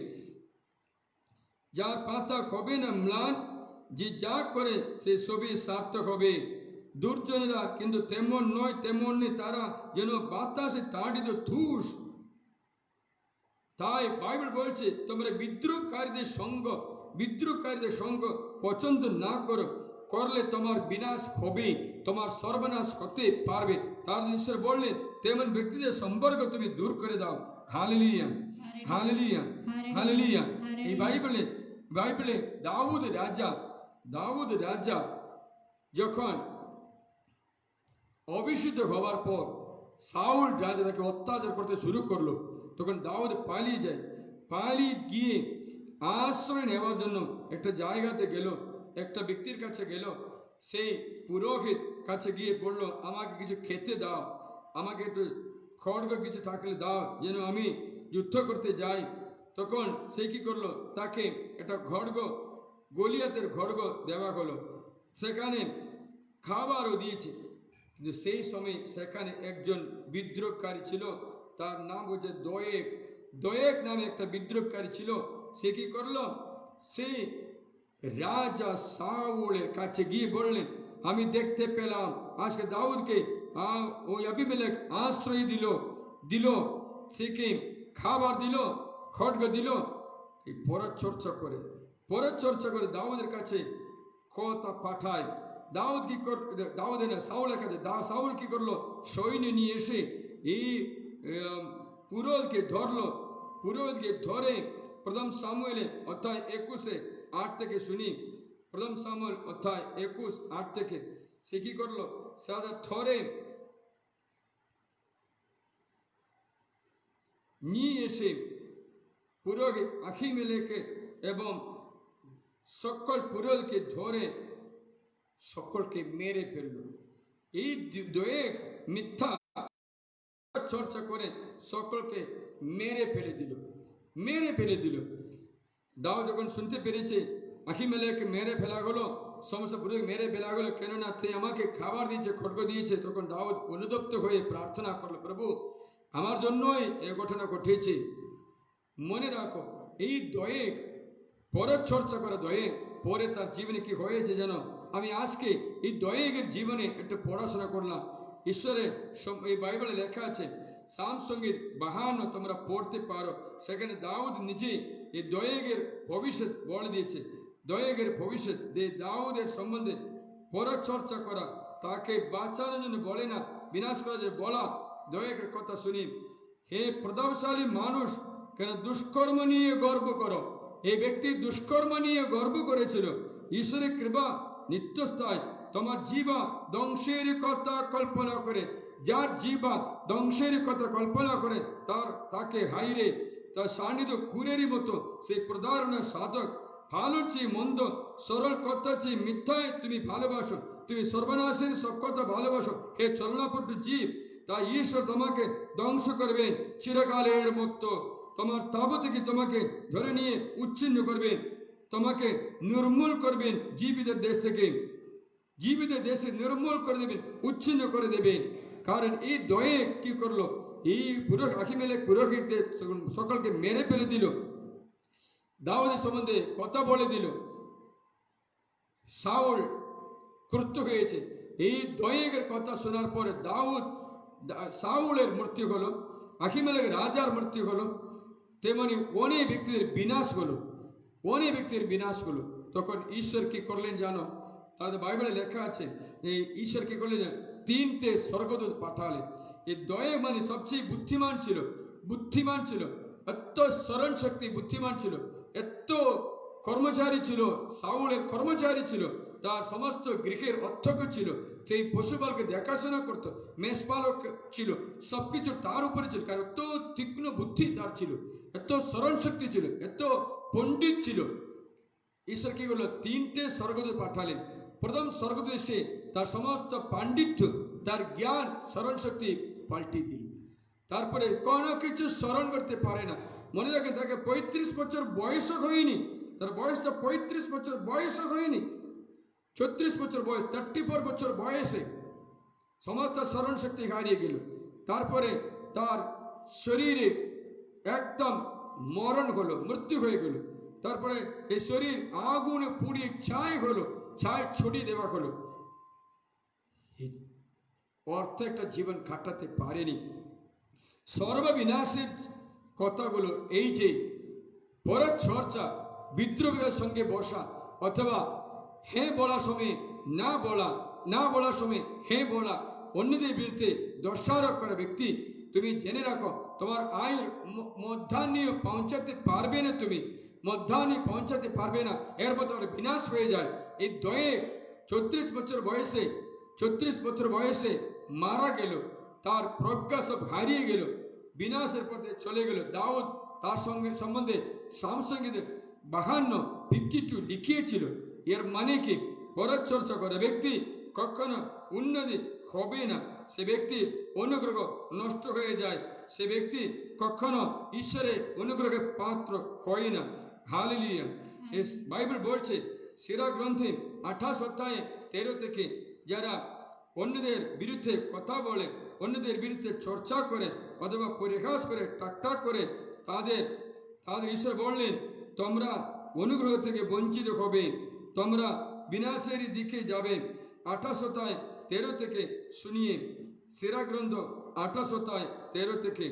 যার পাতা হবে না ম্লান, যে যা করে সে সবই সার্থক হবে। দুর্জনেরা কিন্তু তেমন নয়, তেমনি তারা যেন বাতাসে তাড়িত ধূস। তাই বাইবেল বলছে তোমরা বিদ্রুপকারীদের সঙ্গ পছন্দ না করো, করলে তোমার বিনাশ হবে, তোমার সর্বনাশ হতে পারবে। তার ঈশ্বর বললেন তেমন ব্যক্তিদের সম্পর্ক তুমি দূর করে দাও। হালেলুয়া, হালেলুয়া, হালেলুয়া। এই বাইবেলে দাউদ রাজা যখন অভিষিক্ত হওয়ার পর সাউল রাজা তাকে অত্যাচার করতে শুরু করলো, তখন দাউদ পালিয়ে যায়। পালিয়ে গিয়ে আশ্রয় নেওয়ার জন্য একটা জায়গাতে গেল, একটা ব্যক্তির কাছে গেল। সেই পুরোহিত কাছে গিয়ে বলল, আমাকে কিছু খেতে দাও, আমাকে একটু খড়গ কিছু থাকলে দাও, যেন আমি যুদ্ধ করতে যাই। তখন সে কি করলো, তাকে একটা গলিয়াতের খড়গ দেওয়া হলো, সেখানে খাবারও দিয়েছে। কিন্তু সেই সময় সেখানে একজন বিদ্রোহকারী ছিল, তার নাম হচ্ছে দোয়েক নামে একটা বিদ্রোহকারী ছিল। সে কি করলো, সে রাজা সাউলের কাছে গিয়ে বললেন, আমি দেখতে পেলাম আজকে দাউদকে ওই আবিমেলেক আশ্রয় দিল, সেকে খাবার দিল, খড়গ দিল। এই পরচর্চা করে দাউদের কাছে কথা পাঠায়। সাউলের কাছে সাউল কি করলো, সৈন্য নিয়ে এসে এই পুরোহিতকে ধরে প্রথম সামুয়েলে অধ্যায় 21:8 থেকে শুনি। প্রথম সামুয়েল অধ্যায় 21:8 থেকে সে কি করলো, সে ধরে নিয়ে এসে পুরোহিত আখিমেলেকে এবং সকল পুরোহিতকে ধরে সকলকে মেরে ফেলল। এই দোয়েক মিথ্যা চর্চা করে সকলকে মেরে ফেলে দিল। দাউদ যখন শুনতে পেরেছে আখিমেলেকে মেরে ফেলা হলো, সমস্ত পুরোহিত মেরে ফেলা হলো, কেননা সে আমাকে খাবার দিয়েছে, খড়গ দিয়েছে, তখন দাউদ অনুতপ্ত হয়ে প্রার্থনা করলো, প্রভু আমার জন্যই এ ঘটনা ঘটেছে। মনে রাখো, এই দোয়েক পরচর্চা করা দোয়েক পরে তার জীবনে কি হয়েছে জানো? আমি আজকে এই দোয়েকের জীবনে একটু পড়াশোনা করলাম। ঈশ্বরের এই বাইবেলে লেখা আছে, সাম সঙ্গীত 52 তোমরা পড়তে পারো। সেখানে দাউদ নিজে এই দোয়েকের ভবিষ্যৎ বলে দিয়েছে। দোয়েকের ভবিষ্যৎ দাউদের সম্বন্ধে পরচর্চা করা, তাকে বাঁচানোর জন্য বলে না, বিনাশ করার জন্য বলা। দোয়েকের কথা শুনি, হে প্রতাপশালী মানুষ, কেন দুষ্কর্ম নিয়ে গর্ব করো? এই ব্যক্তি দুষ্কর্ম নিয়ে গর্ব করেছিল। ঈশ্বরের কৃপা নিত্যস্থায়ী। তোমার জিহ্বা ধ্বংসের কথা কল্পনা করে, যার জিহ্বা ধ্বংসের কথা কল্পনা করে তাকে হাইরে, তার সান্নিধ্য খুরেরই মতো। সেই প্রতারণার সাধক, ভালো চেয়ে মন্দ, সরল কথা চেয়ে মিথ্যায় তুমি ভালোবাসো, তুমি সর্বনাশের সব কথা ভালোবাসো। হে চলনাপট্ট জীব, তাই ঈশ্বর তোমাকে ধ্বংস করবেন চিরকালের মতো। তোমার তাবু থেকে তোমাকে ধরে নিয়ে উচ্ছিন্ন করবেন, তোমাকে নির্মূল করবেন জীবিতের দেশ থেকে, জীবিতের দেশে নির্মূল করে দেবেন, উচ্ছিন্ন করে দেবেন। কারণ এই দোয়েক কি করলো, এই আখিমেলেক পুরোহিতদের সকলকে মেরে ফেলে দিল, দাউদের সম্বন্ধে কথা বলে দিল। সাউল ক্রুদ্ধ হয়েছে। এই দোয়েকের কথা শোনার পরে সাউলের মৃত্যু হলো, আখিমেলেক রাজার মৃত্যু হলো, তেমনি অনেক ব্যক্তিদের বিনাশ হলো। তখন ঈশ্বর কি করলেন জানো? তাদের বাইবেলে লেখা আছে, এই ঈশ্বর কি করলেন, 3টে স্বর্গদূত পাঠালেন। এই দোয়েক মানে সবচেয়ে বুদ্ধিমান ছিল, এত স্মরণ শক্তি, বুদ্ধিমান ছিল, এত কর্মচারী ছিল, সাউলের কর্মচারী ছিল, তার সমস্ত গৃহের অধ্যক্ষ ছিল, সেই পশুপালকে দেখাশোনা করতো, মেষপালক ছিল, সবকিছু তার উপরে ছিল। কারণ এত তীক্ষ্ণ বুদ্ধি তার ছিল, এত স্মরণ শক্তি ছিল, এত পণ্ডিত ছিল। ঈশ্বর কি করলো, 3টে স্বর্গদূত পাঠালেন। প্রথম স্বর্গদূত এসে তার সমস্ত পাণ্ডিত্য, তার জ্ঞান, স্মরণ শক্তি পাল্টিয়ে দিল। তারপরে কোনো কিছু স্মরণ করতে পারে না। মনে রাখেন, তাকে 35 বছর বয়স হয়নি, তার বয়সটা 35 বছর বয়স হয়নি, 36 বছর বয়স, 34 বছর বয়সে সমস্ত স্মরণ শক্তি হারিয়ে গেল। তারপরে তার শরীরে একদম মরণ হলো, মৃত্যু হয়ে গেল। তারপরে এই শরীর আগুনে পুড়িয়ে ছাই হলো, ছাই ছড়িয়ে দেওয়া হলো। এই অর্থ একটা জীবন কাটাতে পারেনি। সর্ববিনাশের কথাগুলো এই যে পরের চর্চা, বিদ্রোহের সঙ্গে বসা, অথবা হ্যাঁ বলার সময় না বলা, না বলার সময় হ্যাঁ বলা, অন্যদের বিরুদ্ধে দোষারোপ করা ব্যক্তি, তুমি জেনে রাখো তোমার আয়ুর মধ্যাহ্নে পৌঁছাতে পারবে না, তুমি মধ্যাহ্নে পৌঁছাতে পারবে না, এরপর তোমার বিনাশ হয়ে যায়। এই দয়ে 34 বছর বয়সে মারা গেল, তার প্রজ্ঞা সব হারিয়ে গেল, বিনাশের পথে চলে গেল। দাউদ তার সঙ্গে সম্বন্ধে সামসঙ্গীতে 52 লিখিয়েছিল। এর মানে কি? পরের চর্চা করে ব্যক্তি কখনো উন্নতি হবে না, সে ব্যক্তির অনুগ্রহ নষ্ট হয়ে যায়, সে ব্যক্তি কখনো ঈশ্বরের অনুগ্রহের পাত্র হয় না। হালেলুয়া। বাইবেল বলছে সিরা গ্রন্থে 28 অধ্যায়ে 13 থেকে, যারা অন্যদের বিরুদ্ধে কথা বলে, অন্যদের বিরুদ্ধে চর্চা করে অথবা পরিহাস করে, ঠাট্টা করে, তাদের ঈশ্বর বললেন তোমরা অনুগ্রহ থেকে বঞ্চিত হবে, তোমরা বিনাশের দিকে যাবে। 28 অধ্যায় 13 থেকে শুনিয়ে, সিরা গ্রন্থ 28 অধ্যায় 13 থেকে।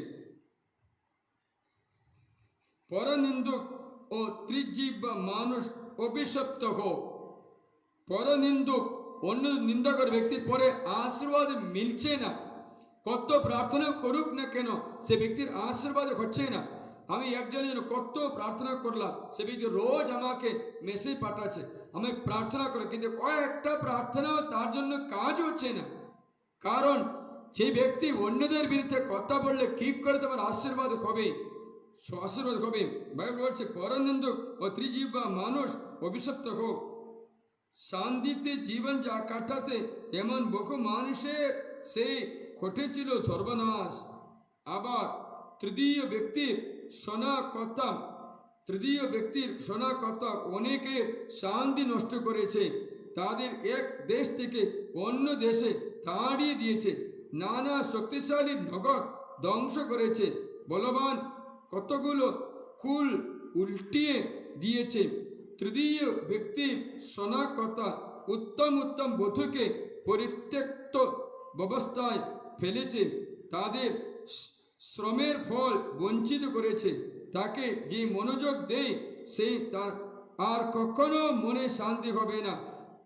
পরনিন্দুক ও ত্রিজীব মানুষ অভিশপ্ত হোক। পরনিন্দুক, অন্য নিন্দা করে ব্যক্তির পরে আশীর্বাদ মিলছে না, কত প্রার্থনা করুক না কেন সে ব্যক্তির আশীর্বাদ হচ্ছে না। আমি একজনের জন্য কত প্রার্থনা করলাম, সে ব্যক্তি রোজ আমাকে মেসেজ পাঠাচ্ছে, আমি প্রার্থনা করে, কিন্তু কয়েকটা প্রার্থনা তার জন্য কাজ হচ্ছে না। কারণ সেই ব্যক্তি অন্যদের বিরুদ্ধে কথা বললে কি করে তোমার আশীর্বাদ হবে? আশীর্বাদ হবে। বাইবেল বলছে পরনিন্দুক ও ত্রিজীব মানুষ অভিশপ্ত হোক। শান্তিতে জীবন যা কাটাতে এমন বহু মানুষের সেই ঘটেছিল সর্বনাশ। আবার তৃতীয় ব্যক্তির শোনা কথা অনেকে শান্তি নষ্ট করেছে, তাদের এক দেশ থেকে অন্য দেশে তাড়িয়ে দিয়েছে, নানা শক্তিশালী নগর ধ্বংস করেছে, বলবান কতগুলো কুল উল্টিয়ে দিয়েছে। তৃতীয় ব্যক্তির শোনা কথা উত্তম বধূকে পরিত্যক্ত অবস্থায় ফেলেছে, তাদের শ্রমের ফল বঞ্চিত করেছে। তাকে যে মনোযোগ দেয় সেই তার আর কখনো মনে শান্তি হবে না।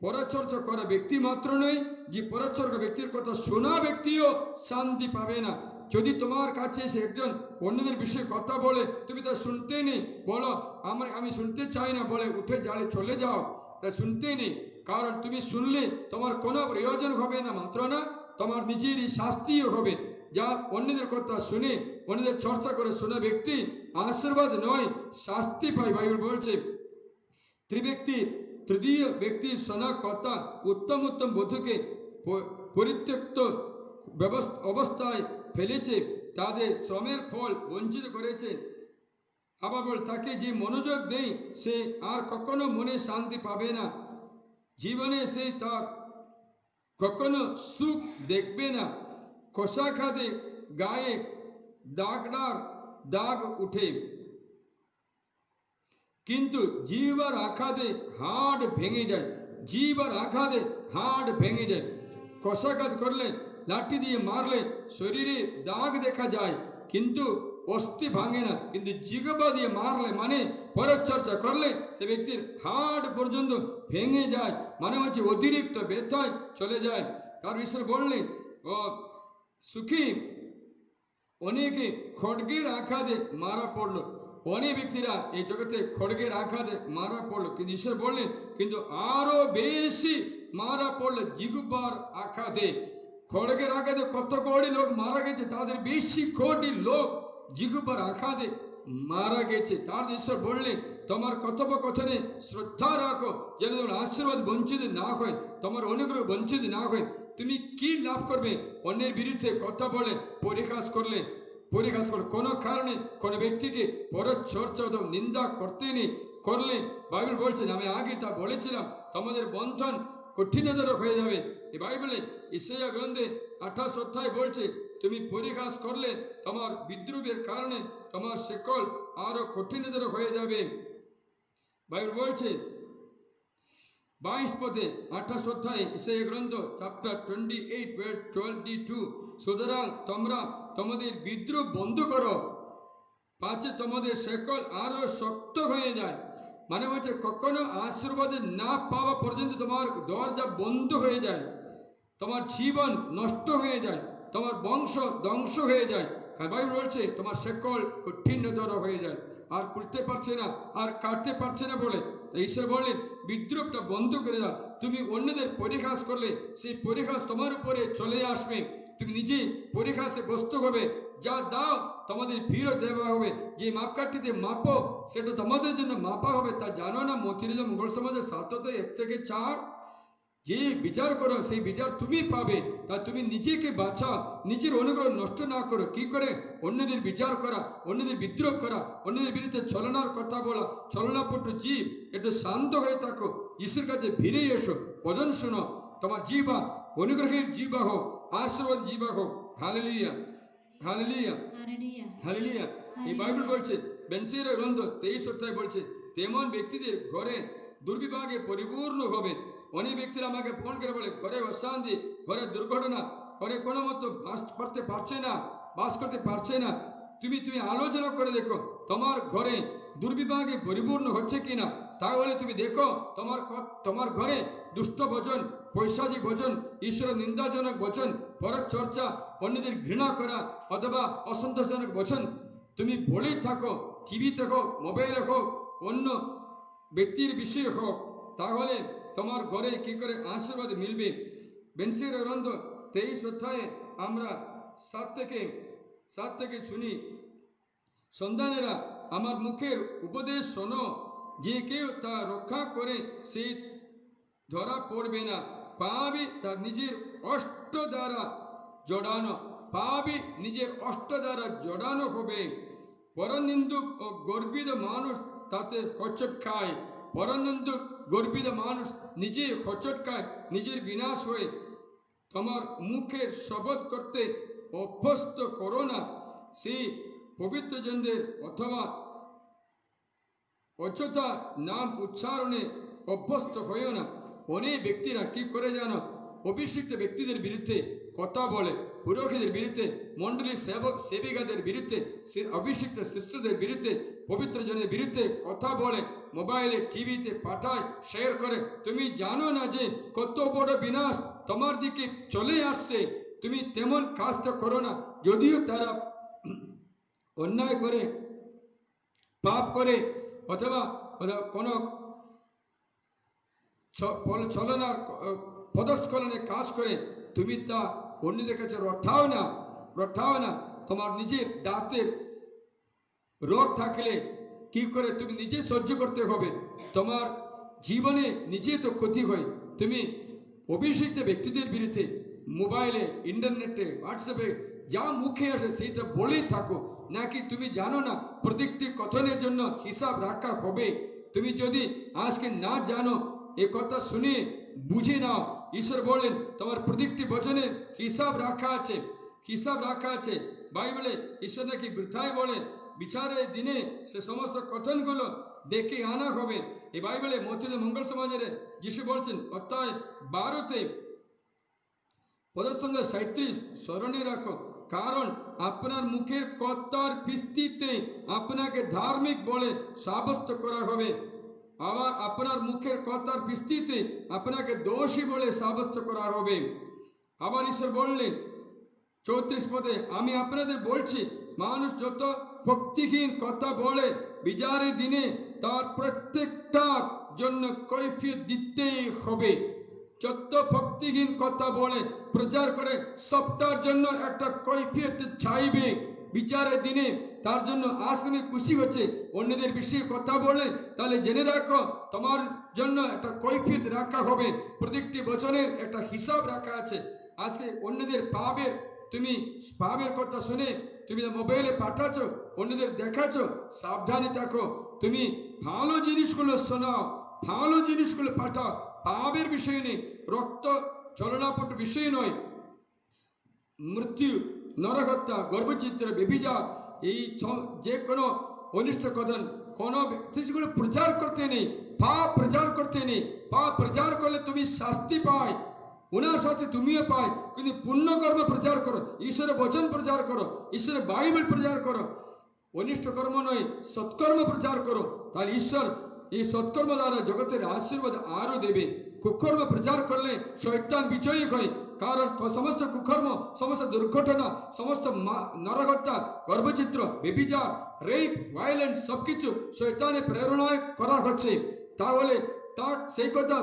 পরচর্চা করা ব্যক্তি মাত্র নয়, যে পরচর্চা ব্যক্তির কথা শোনা ব্যক্তিও শান্তি পাবে না। যদি তোমার কাছে এসে একজন অন্যদের বিষয়ে কথা বলে, তুমি তা শুনতে নেই, বলো আমি শুনতে চাই না, বলে উঠে যালে চলে যাও, তা শুনতে নেই। কারণ তুমি শুনলে তোমার কোনো প্রয়োজন হবে না, মাত্র না তোমার নিজেরই শাস্তিও হবে। যা অন্যদের কথা শুনে, অন্যদের চর্চা করে শোনা ব্যক্তি আশীর্বাদ নয়, শাস্তি পায়। বাইবেল বলছে তৃতীয় ব্যক্তির শোনা কথা উত্তম বধূকে পরিত্যক্ত অবস্থায় ফেলেছে, তাদের শ্রমের ফল বঞ্চিত করেছে। আবার বল, তাকে যে মনোযোগ দেয় সে আর কখনো মনে শান্তি পাবে না, জীবনে সে তার কখনো সুখ দেখবে না। কষাঘাতে গায়ে দাগ উঠে, কিন্তু জিহ্বার আঘাতে হাড় ভেঙে যায়। কষাঘাত করলে, লাঠি দিয়ে মারলে শরীরে দাগ দেখা যায়, কিন্তু অস্থি ভাঙে না। কিন্তু জিহ্বা দিয়ে মারলে, মানে পরচর্চা করলে, সে ব্যক্তির হাড় পর্যন্ত ভেঙে যায়, মানে হচ্ছে অতিরিক্ত ব্যথায় চলে যায়। তার বিষয়ে বললেন ও সুখী অনেকে খড়গের আঘাতে মারা পড়লো। অনেক ব্যক্তিরা এই জগতে খড়গের আঘাতে মারা পড়লো, কিন্তু ঈশ্বর বললেন কিন্তু আরো বেশি মারা পড়লো জিহ্বার আঘাতে। খড়গের আঘাতে কত কোটি লোক মারা গেছে, তাদের বেশি কোটি লোক জিহ্বার আঘাতে মারা গেছে। তার ঈশ্বর বললেন তোমার কথোপকথনে শ্রদ্ধা রাখো, যেন তোমার আশীর্বাদ বঞ্চিত না হয়, তোমার অনুগ্রহ বঞ্চিত না হয়। তুমি কি লাভ করবে অন্যের বিরুদ্ধে কথা বলে পরিহাস করলে? কোনো কারণে কোনো ব্যক্তিকে পরচর্চা অথবা নিন্দা করতে নেই, করলে বাইবেল বলছেন, আমি আগে তা বলেছিলাম, তোমাদের বন্ধন কঠিনতর হয়ে যাবে। এই বাইবেলে ইসাইয়া গ্রন্থে 28 অধ্যায় বলছে, তুমি পরিহাস করলে তোমার বিদ্রুপের কারণে তোমার শেকল আরো কঠিনতর হয়ে যাবে। বাইবেল বলছে 22 পদে 28 অধ্যায়ে ইসাইয়া গ্রন্থ চ্যাপ্টার 28 ভার্স 22, সুতরাং তোমরা তোমাদের বিদ্রোহ বন্ধ করো পাছে তোমাদের শেকল আরো শক্ত হয়ে যায়। মানে হচ্ছে কখনো আশীর্বাদ না পাওয়া পর্যন্ত তোমার দরজা বন্ধ হয়ে যায়, তোমার জীবন নষ্ট হয়ে যায়, তোমার বংশ ধ্বংস হয়ে যায়। বাইবেল বলছে তোমার শেকল কঠিনতর হয়ে যায়, আর খুলতে পারছে না, আর কাটতে পারছে না বলে ঈশ্বর বললেন বিদ্রোহটা বন্ধ করে দাও। তুমি অন্যদের পরিহাস করলে সেই পরিহাস তোমার উপরে চলে আসবে, তুমি নিজে পরিহাসে গ্রস্ত হবে। যা দাও তোমাদের ফিরত দেওয়া হবে, যে মাপকাঠিতে মাপো সেটা তোমাদের জন্য মাপা হবে। তা জানো না মতিরাজা মঙ্গল সমাজের 7:1-4 যে বিচার করো সেই বিচার তুমি পাবে। তা তুমি নিজেকে বাঁচাও, নিজের অনুগ্রহ নষ্ট না করো। কি করে? অন্যদের বিচার করা, অন্যদের বিদ্রোহ করা, অন্যদের বিরুদ্ধে ছলনার কথা বলা, ছলনাপট্ট জীব। একটু শান্ত হয়ে থাকো, ঈশ্বরের কাছে ফিরে এসো, ভজন শোনো, তোমার জীবা অনুগ্রহের জীবা হোক, আশীর্বাদ জীবা হোক। হালেলুয়া, হালেলুয়া, হালেলুয়া। এই বাইবেল বলছে বেনসিরা গ্রন্থ 23 অধ্যায় বলছে তেমন ব্যক্তিদের ঘরে দুর্বিভাগে পরিপূর্ণ হবে। অনেক ব্যক্তিরা আমাকে ফোন করে বলে ঘরে অশান্তি, ঘরে দুর্ঘটনা, ঘরে কোনো মতো বাস করতে পারছে না, বাস করতে পারছে না। তুমি আলোচনা করে দেখো তোমার ঘরে দুর্বিভাগে পরিপূর্ণ হচ্ছে কিনা। তাহলে তুমি দেখো তোমার ঘরে দুষ্ট বচন, পৈশাচিক বচন, ঈশ্বরের নিন্দাজনক বচন, পরক চর্চা, অন্যদের ঘৃণা করা অথবা অসন্তোষজনক বচন তুমি বলেই থাকো, টিভিতে হোক, মোবাইলে হোক, অন্য ব্যক্তির বিষয়ে হোক, তাহলে তোমার ঘরে কি করে আশীর্বাদ মিলবে। বেনসিরা গ্রন্থ 23 অধ্যায়ে আমরা 7 থেকে শুনি, সন্তানেরা আমার মুখের উপদেশ শোনো, যে কেউ তা রক্ষা করে সে ধরা পড়বে না, পাবি তার নিজের অষ্ট দ্বারা জড়ানো, পাবি নিজের অষ্ট দ্বারা জড়ানো হবে। পরনিন্দুক ও গর্বিত মানুষ তাতে খচ্চট খায়, পরনিন্দুক গর্বিত মানুষ নিজে খচ্চট খায়, নিজের বিনাশ হয়ে। তোমার মুখের শপথ করতে অভ্যস্ত করো না, সেই পবিত্র জনদের অথবা অযথা নাম উচ্চারণে অভ্যস্ত হয়েও না। অনেক ব্যক্তিরা কি করে জানো? অভিষিক্ত ব্যক্তিদের বিরুদ্ধে কথা বলে, পুরোহিতের বিরুদ্ধে, মন্ডলীর সেবক সেবিকাদের বিরুদ্ধে, অভিষিক্ত শিষ্যদের বিরুদ্ধে, পবিত্র জনের বিরুদ্ধে কথা বলে, মোবাইলে টিভিতে পাঠায়, শেয়ার করে। তুমি জানো না যে কত বড় বিনাশ তোমার দিকে চলে আসছে। তুমি তেমন কাজটা করো না। যদিও তারা অন্যায় করে, পাপ করে অথবা কোনো ছলনার পদস্খলনের কাজ করে, তুমি তা অন্যদের কাছে রটাও না। তোমার নিজের দাঁতের রোগ থাকলে কি করে তুমি নিজে সহ্য করতে হবে। তোমার জীবনে নিজে তো ক্ষতি হয়। তুমি অভিষিক্ত ব্যক্তিদের বিরুদ্ধে মোবাইলে, ইন্টারনেটে, হোয়াটসঅ্যাপে যা মুখে আসে সেইটা বলেই থাকো, নাকি তুমি জানো না প্রত্যেকটি কথনের জন্য হিসাব রাখা হবে। তুমি যদি আজকে না জানো, এ কথা শুনে বুঝে নাও। ঈশ্বর বললেন তোমার প্রত্যেকটি বচনের হিসাব রাখা আছে। বাইবেলে ঈশ্বর নাকি বৃথায় বলেন বিচারের দিনে সে সমস্ত কথনগুলো ডেকে আনা হবে। এই বাইবেলে মতিরাজা মঙ্গল সমাজের যিশু বলছেন অধ্যায় 12 পদের সঙ্গে 37 স্মরণে রাখো, কারণ আপনার মুখের কথার ভিত্তিতে আপনাকে ধার্মিক বলে সাব্যস্ত করা হবে, আবার আপনার মুখের কথার ভিত্তিতে আপনাকে দোষী বলে সাব্যস্ত করা হবে। আবার ঈশ্বর বললেন 34 পদে, আমি আপনাদের বলছি মানুষ যত ভক্তিহীন কথা বলে বিচারের দিনে তার প্রত্যেকটার জন্য কৈফিয়ত দিতেই হবে। যত ভক্তিহীন কথা বলে প্রচার করে সবটার জন্য একটা কৈফিয়ত চাইবে বিচারের দিনে। তার জন্য আজ তুমি খুশি হচ্ছে অন্যদের বিষয়ে কথা বলে, তাহলে জেনে রাখো তোমার জন্য একটা কৈফিয়ত রাখা হবে, প্রত্যেকটি বচনের একটা হিসাব রাখা আছে। আজকে অন্যদের পাপের কথা শুনে তুমি মোবাইলে পাঠাচ্ছ, অন্যদের দেখাচ্ছ, সাবধানে থাকো। তুমি ভালো জিনিসগুলো শোনাও, ভালো জিনিসগুলো পাঠাও, পাপের বিষয় নেই, রক্ত ছলনাপট বিষয় নয়। মৃত্যু, নরহত্যা, গর্ভচিত্র, ব্যভিচার, এই যে কোনো অনিষ্ট করেন, কোনো সেগুলো প্রচার করতে নেই, পাপ প্রচার করতে নেই। পাপ প্রচার করলে তুমি শাস্তি পাই, ওনার সাথে তুমিও পাই, কিন্তু পুণ্যকর্ম প্রচার করো, ঈশ্বরের বচন প্রচার করো, ঈশ্বরের বাইবেল প্রচার করো। অনিষ্ট কর্ম নয়, সৎকর্ম প্রচার করো, তাহলে ঈশ্বর এই সৎকর্ম দ্বারা জগতের আশীর্বাদ আরো দেবে। কুকর্ম প্রচার করলে শয়তান বিজয়ী হয়, কারণ সমস্ত কুকর্ম, সমস্ত দুর্ঘটনা, সমস্ত নরহত্যা, গর্ভচিত্র, ব্যভিচার, রেপ, ভায়োলেন্স সবকিছু শয়তানের প্রেরণায় করা হচ্ছে। তাহলে তার সেই কথা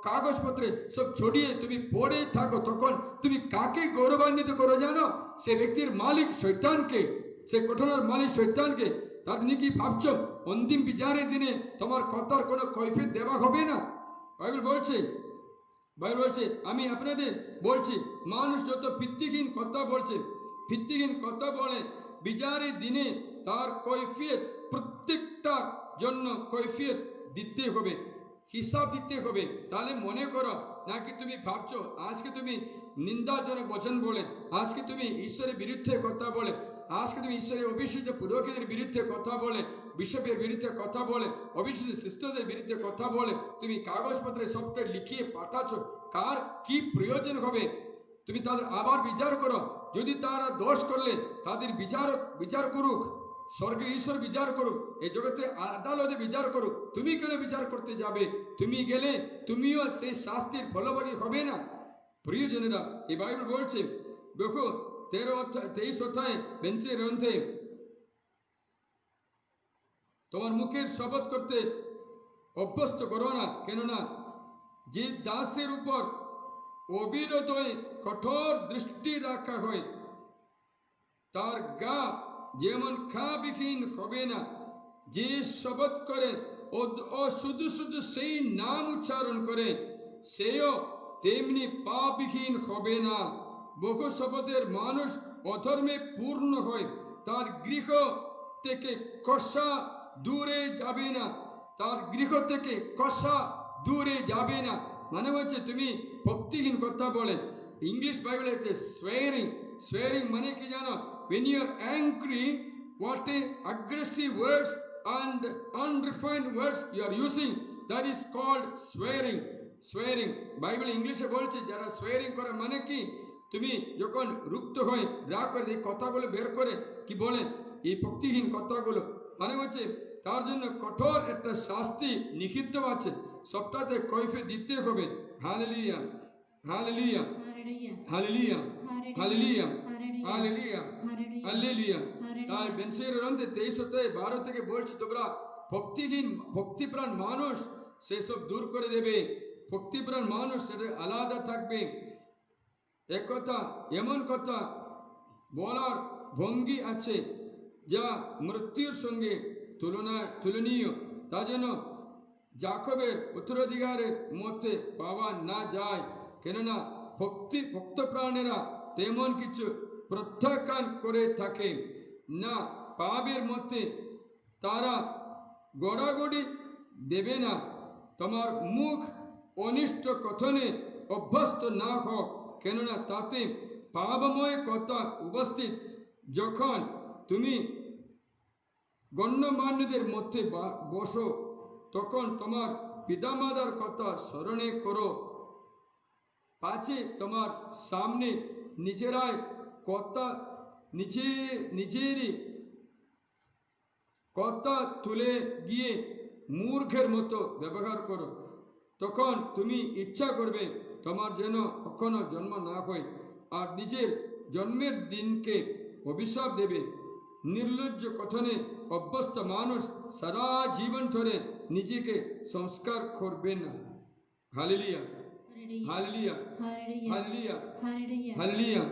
কাগজপত্রে সব ছড়িয়ে তুমি পড়ে থাকো, তখন তুমি কাকে গৌরবান্বিত করো জানো? সে ব্যক্তির মালিক শয়তানকে, সে ঘটনার মালিক শয়তানকে। তার কি ভাবছো অন্তিম বিচারের দিনে তোমার কথার কোনো কৈফিয়ত দেওয়া হবে না? বাইবেল বলছে আমি আপনাদের বলছি, মানুষ যত ভিত্তিহীন কথা বলছে, ভিত্তিহীন কথা বলে, বিচারের দিনে তার কৈফিয়ত, প্রত্যেকটার জন্য কৈফিয়ত দিতে হবে, হিসাব দিতে হবে। তাহলে মনে করো নাকি তুমি ভাবছো আজকে তুমি নিন্দাজনক বচন বলে, আজকে তুমি ঈশ্বরের বিরুদ্ধে কথা বলে, আজকে তুমি ঈশ্বরের অভিষিক্ত পুরোহিতের বিরুদ্ধে কথা বলে, বিশপের বিরুদ্ধে কথা বলে, অভিষিক্ত সিস্টারদের বিরুদ্ধে কথা বলে তুমি কাগজপত্রে সফটওয়্যার লিখিয়ে পাঠাচ্ছ, কার কি প্রয়োজন হবে? তুমি তাদের আবার বিচার করো। যদি তারা দোষ করলে তাদের বিচার করুক, স্বর্গের ঈশ্বর বিচার করুক, এই জগতে আদালতে বিচার করুক। তুমি কেন বিচার করতে যাবে? তুমি গেলে তুমিও সেই শাস্তির ফলভাগী হবে না? প্রিয়জনেরা, এই বাইবেল বলছে, দেখো 23 অধ্যায় বেঞ্চের গ্রন্থে, তোমার মুখের শপথ করতে অভ্যস্ত করো না, কেননা যে দাসের উপর অবিরত কঠোর দৃষ্টি রাখা হয় তার গা যেমন খাবিহীন হবে না, যে শপথ করে ও শুধু শুধু সেই নাম উচ্চারণ করে সেও তেমনি পাপহীন হবে না। বহু শপথের মানুষ অধর্মে পূর্ণ হয়, তার গৃহ থেকে কষা দূরে যাবে না, তার গৃহ থেকে কষা দূরে যাবে না। মানে হচ্ছে তুমি ভক্তিহীন কথা বলে। ইংলিশ বাইবেলে swearing মানে কি জানো? when you are angry, what aggressive words and unrefined words you are using, that is called swearing. Bible ইংলিশে বলছে যারা swearing করে মানে কি, তুমি যখন রুক্ত হয়ে রাগ করে এই কথাগুলো বের করে কি বলে, এই ভক্তিহীন কথাগুলো, মানে হচ্ছে তার জন্য কঠোর একটা শাস্তি নিহিত আছে, সবটাতে কৈফিয়ত দিতে হবে। হালেলুয়া, হালেলুয়া, হালেলুয়া, হালেলুয়া, হালেলুয়া, হালেলুয়া। তাই বেঞ্চের গ্রন্থে 23 অধ্যায় 12 থেকে বলছি, তোমরা ভক্তিপ্রাণ মানুষ সেসব দূর করে দেবে। ভক্তিপ্রাণ মানুষ সেটা আলাদা থাকবে। একথা এমন কথা বলার ভঙ্গি আছে যা মৃত্যুর সঙ্গে তুলনীয়, তা যেন যাকবের উত্তরাধিকারের মধ্যে পাওয়া না যায়, কেননা ভক্ত প্রাণেরা তেমন কিছু প্রত্যাখ্যান করে থাকে না। পাপের মধ্যে তারা গড়াগড়ি দেবে না। তোমার মুখ অনিষ্ট কথনে অভ্যস্ত না হোক, কেননা তাতে পাপময় কথা উপস্থিত। যখন তুমি গণ্যমান্যদের মধ্যে বসো, তখন তোমার পিতামাতার কথা স্মরণে করো, পাছে তোমার সামনে নিজেরই কথা তুলে গিয়ে মূর্খের মতো ব্যবহার করো। তখন তুমি ইচ্ছা করবে তোমার যেন কখনো জন্ম না হয়, আর নিজের জন্মের দিনকে অভিশাপ দেবে। নির্লজ্জ কথনে অভ্যস্ত মানুষ সারা জীবন ধরে নিজেকে সংস্কার করবে না। হালেলুয়া, হালেলুয়া, হালেলুয়া, হালেলুয়া।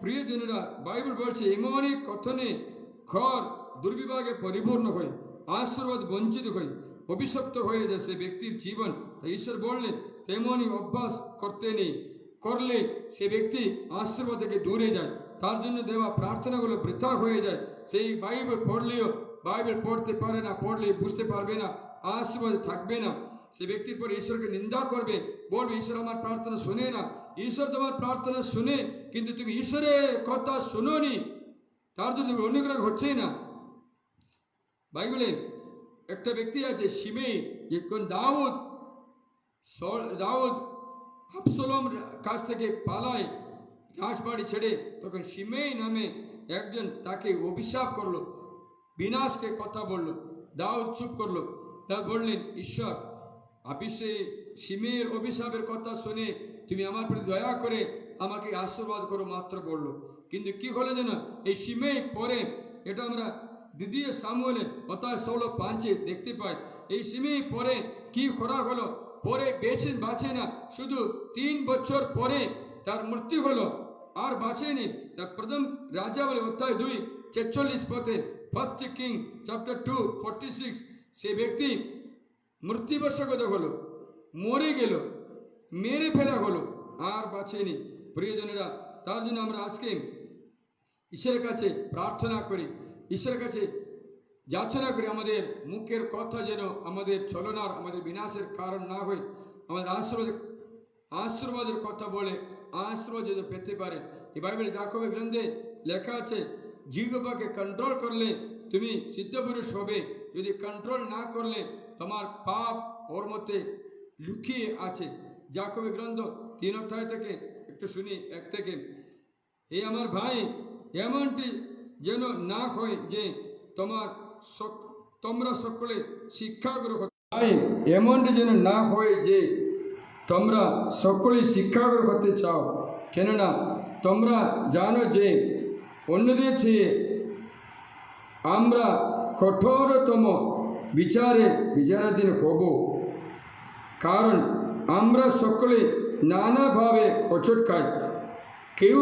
প্রিয়জনেরা, বাইবেল বলছে এমনই কথনে ঘর দুর্বিভাগে পরিপূর্ণ হয়, আশীর্বাদ বঞ্চিত হয়, অভিশপ্ত হয়ে যায় সে ব্যক্তির জীবন। তাই ঈশ্বর বললেন তেমনই অভ্যাস করতে নেই, করলে সে ব্যক্তি আশীর্বাদ থেকে দূরে যায়, তার জন্য দেওয়া প্রার্থনাগুলো বৃথা হয়ে যায়। সেই বাইবেল পড়লেও বাইবেল পড়তে পারে না, পড়লে বুঝতে পারবে না, আশীর্বাদ থাকবে না। সে ব্যক্তির পর ঈশ্বরকে নিন্দা করবে, বলবে ঈশ্বর আমার প্রার্থনা শুনে না। ঈশ্বর তোমার প্রার্থনা শুনে, কিন্তু তুমি ঈশ্বরের কথা শুনোনি, তার জন্য অনুগ্রহ হচ্ছে না। বাইবেলে একটা ব্যক্তি আছে শিমেই, যখন দাউদ আবসালোম কাছ থেকে পালায় রাজবাড়ি ছেড়ে, তখন শিমেই নামে একজন তাকে অভিশাপ করলো, বিনাশকে কথা বলল। দাউদ চুপ করলো। তা বললেন, ঈশ্বর, আপনি সেই শিমের অভিশাপের কথা শুনে তুমি আমার প্রতি দয়া করে আমাকে আশীর্বাদ করো মাত্র বললো। কিন্তু কি হলো যেন, এই শিমেই পরে, এটা আমরা দ্বিতীয় সামুয়েলে অধ্যায় 16:5 দেখতে পাই। এই শিমেই পরে কি করা হলো, পরে বাঁচে না, শুধু 3 বছর পরে তার মৃত্যু হলো, আর বাঁচেনি। তার প্রথম রাজা বলে অধ্যায় 2:46 পথে, 1 কিং চ্যাপ্টার 2:46, সে ব্যক্তি মৃত্যুবশগত হলো, মরে গেল, মেরে ফেলা হলো, আর বাঁচেনি। প্রিয়জনেরা, তার জন্য আমরা আজকে ঈশ্বরের কাছে প্রার্থনা করি, ঈশ্বরের কাছে যাচনা করি, আমাদের মুখের কথা যেন আমাদের ছলনার, আমাদের বিনাশের কারণ না হয়, আমাদের আশীর্বাদের কথা বলে আশীর্বাদ যেন পেতে পারে। এই বাইবেল যাকবের গ্রন্থে লেখা আছে, জিহ্বাকে কন্ট্রোল করলে তুমি সিদ্ধপুরুষ হবে, যদি কন্ট্রোল না করলে তোমার পাপ ওর মধ্যে লুকিয়ে আছে। যাকবের গ্রন্থ 3 অধ্যায় থেকে একটু শুনি 1 থেকে। এই আমার ভাই, এমনটি যেন না হয় যে তোমরা সকলে শিক্ষাগ্রহ, ভাই এমনটি যেন না হয় যে তোমরা সকলেই শিক্ষাগ্রহ করতে চাও, কেননা তোমরা জানো যে অন্যদের চেয়ে আমরা কঠোরতম বিচারাধীন হব, কারণ আমরা সকলে নানাভাবে হোঁচট খাই। কেউ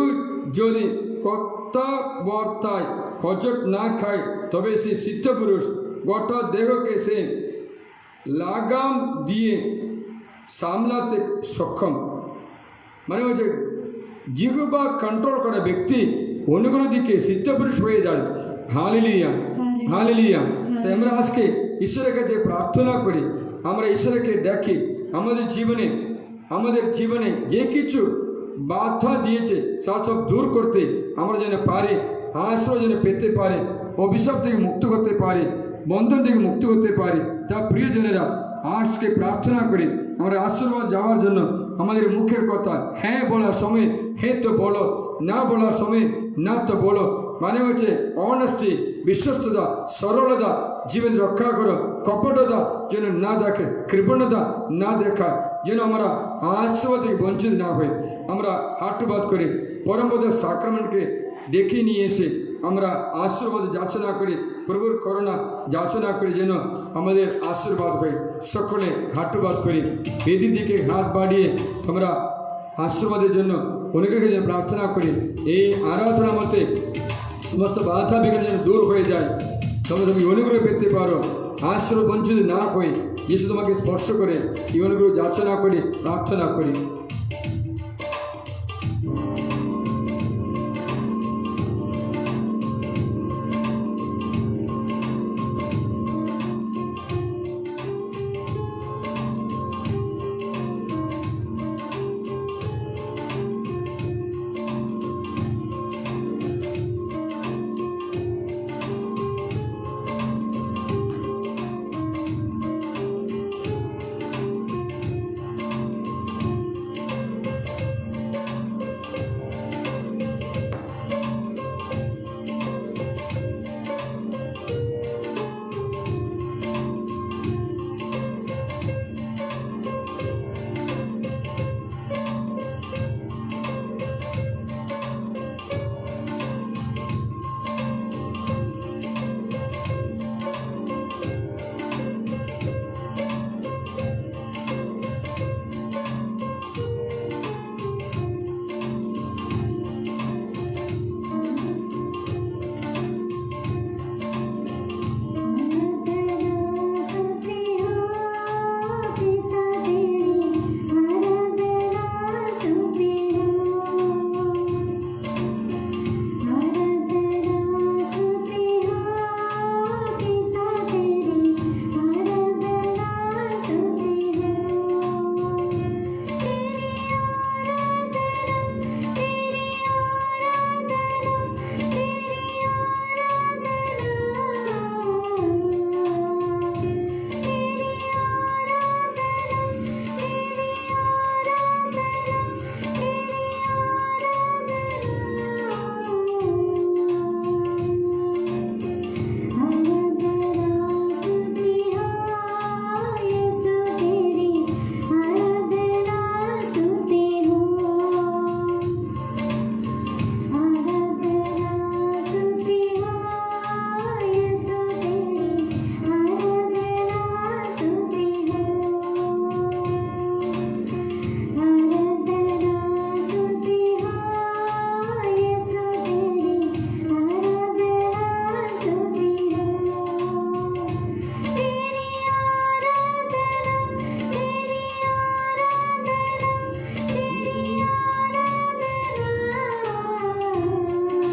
যদি কথাবার্তায় হোঁচট না খায় তবে সে সিদ্ধপুরুষ, গোটা দেহকে সে লাগাম দিয়ে সামলাতে সক্ষম। মানে হচ্ছে জিহ্বা কন্ট্রোল করা ব্যক্তি অনুগ্রহ দিকে সিদ্ধপুরুষ হয়ে যায়। Hallelujah, hallelujah. তাই আমরা আজকে ঈশ্বরের কাছে প্রার্থনা করি, আমরা ঈশ্বরকে ডাকি, আমাদের জীবনে যে কিছু বাধা দিয়েছে সব দূর করতে আমরা যেন পারি, আশ্রয় যেন পেতে পারি, অভিশাপ থেকে মুক্ত করতে পারি, বন্ধন থেকে মুক্ত করতে পারি। তা প্রিয়জনেরা, আজকে প্রার্থনা করি আমরা আশীর্বাদ যাওয়ার জন্য। আমাদের মুখের কথা হ্যাঁ বলার সময় হ্যাঁ তো বলো, না বলার সময় না তো বলো। মানে হচ্ছে অনেস্টি, বিশ্বস্ততা, সরলতা জীবন রক্ষা করো, কপটতা যেন না দেখে, কৃপণতা না দেখায়, যেন আমরা আশীর্বাদ থেকে বঞ্চিত না হই। আমরা হাটবাদ করে পরমপদের সাক্রামেন্টকে ডেকে নিয়ে এসে আমরা আশীর্বাদ যাচনা করি, প্রভুর করুণা যাচনা করি, যেন আমাদের আশীর্বাদ হয়। সকলে হাটবাদ করি, বেদির দিকে হাত বাড়িয়ে তোমরা আশীর্বাদের জন্য অনুগ্রহের জন্য প্রার্থনা করি। এই আরাধনার মধ্যে সমস্ত বাধা বিঘ্ন যেন দূর হয়ে যায়, তোমরা তুমি অনুগ্রহ পেতে পারো, আশীর্বাদ বঞ্চিত না হয়ে যিশু তোমাকে স্পর্শ করে এই অনুগ্রহ যাচনা করি, প্রার্থনা করি।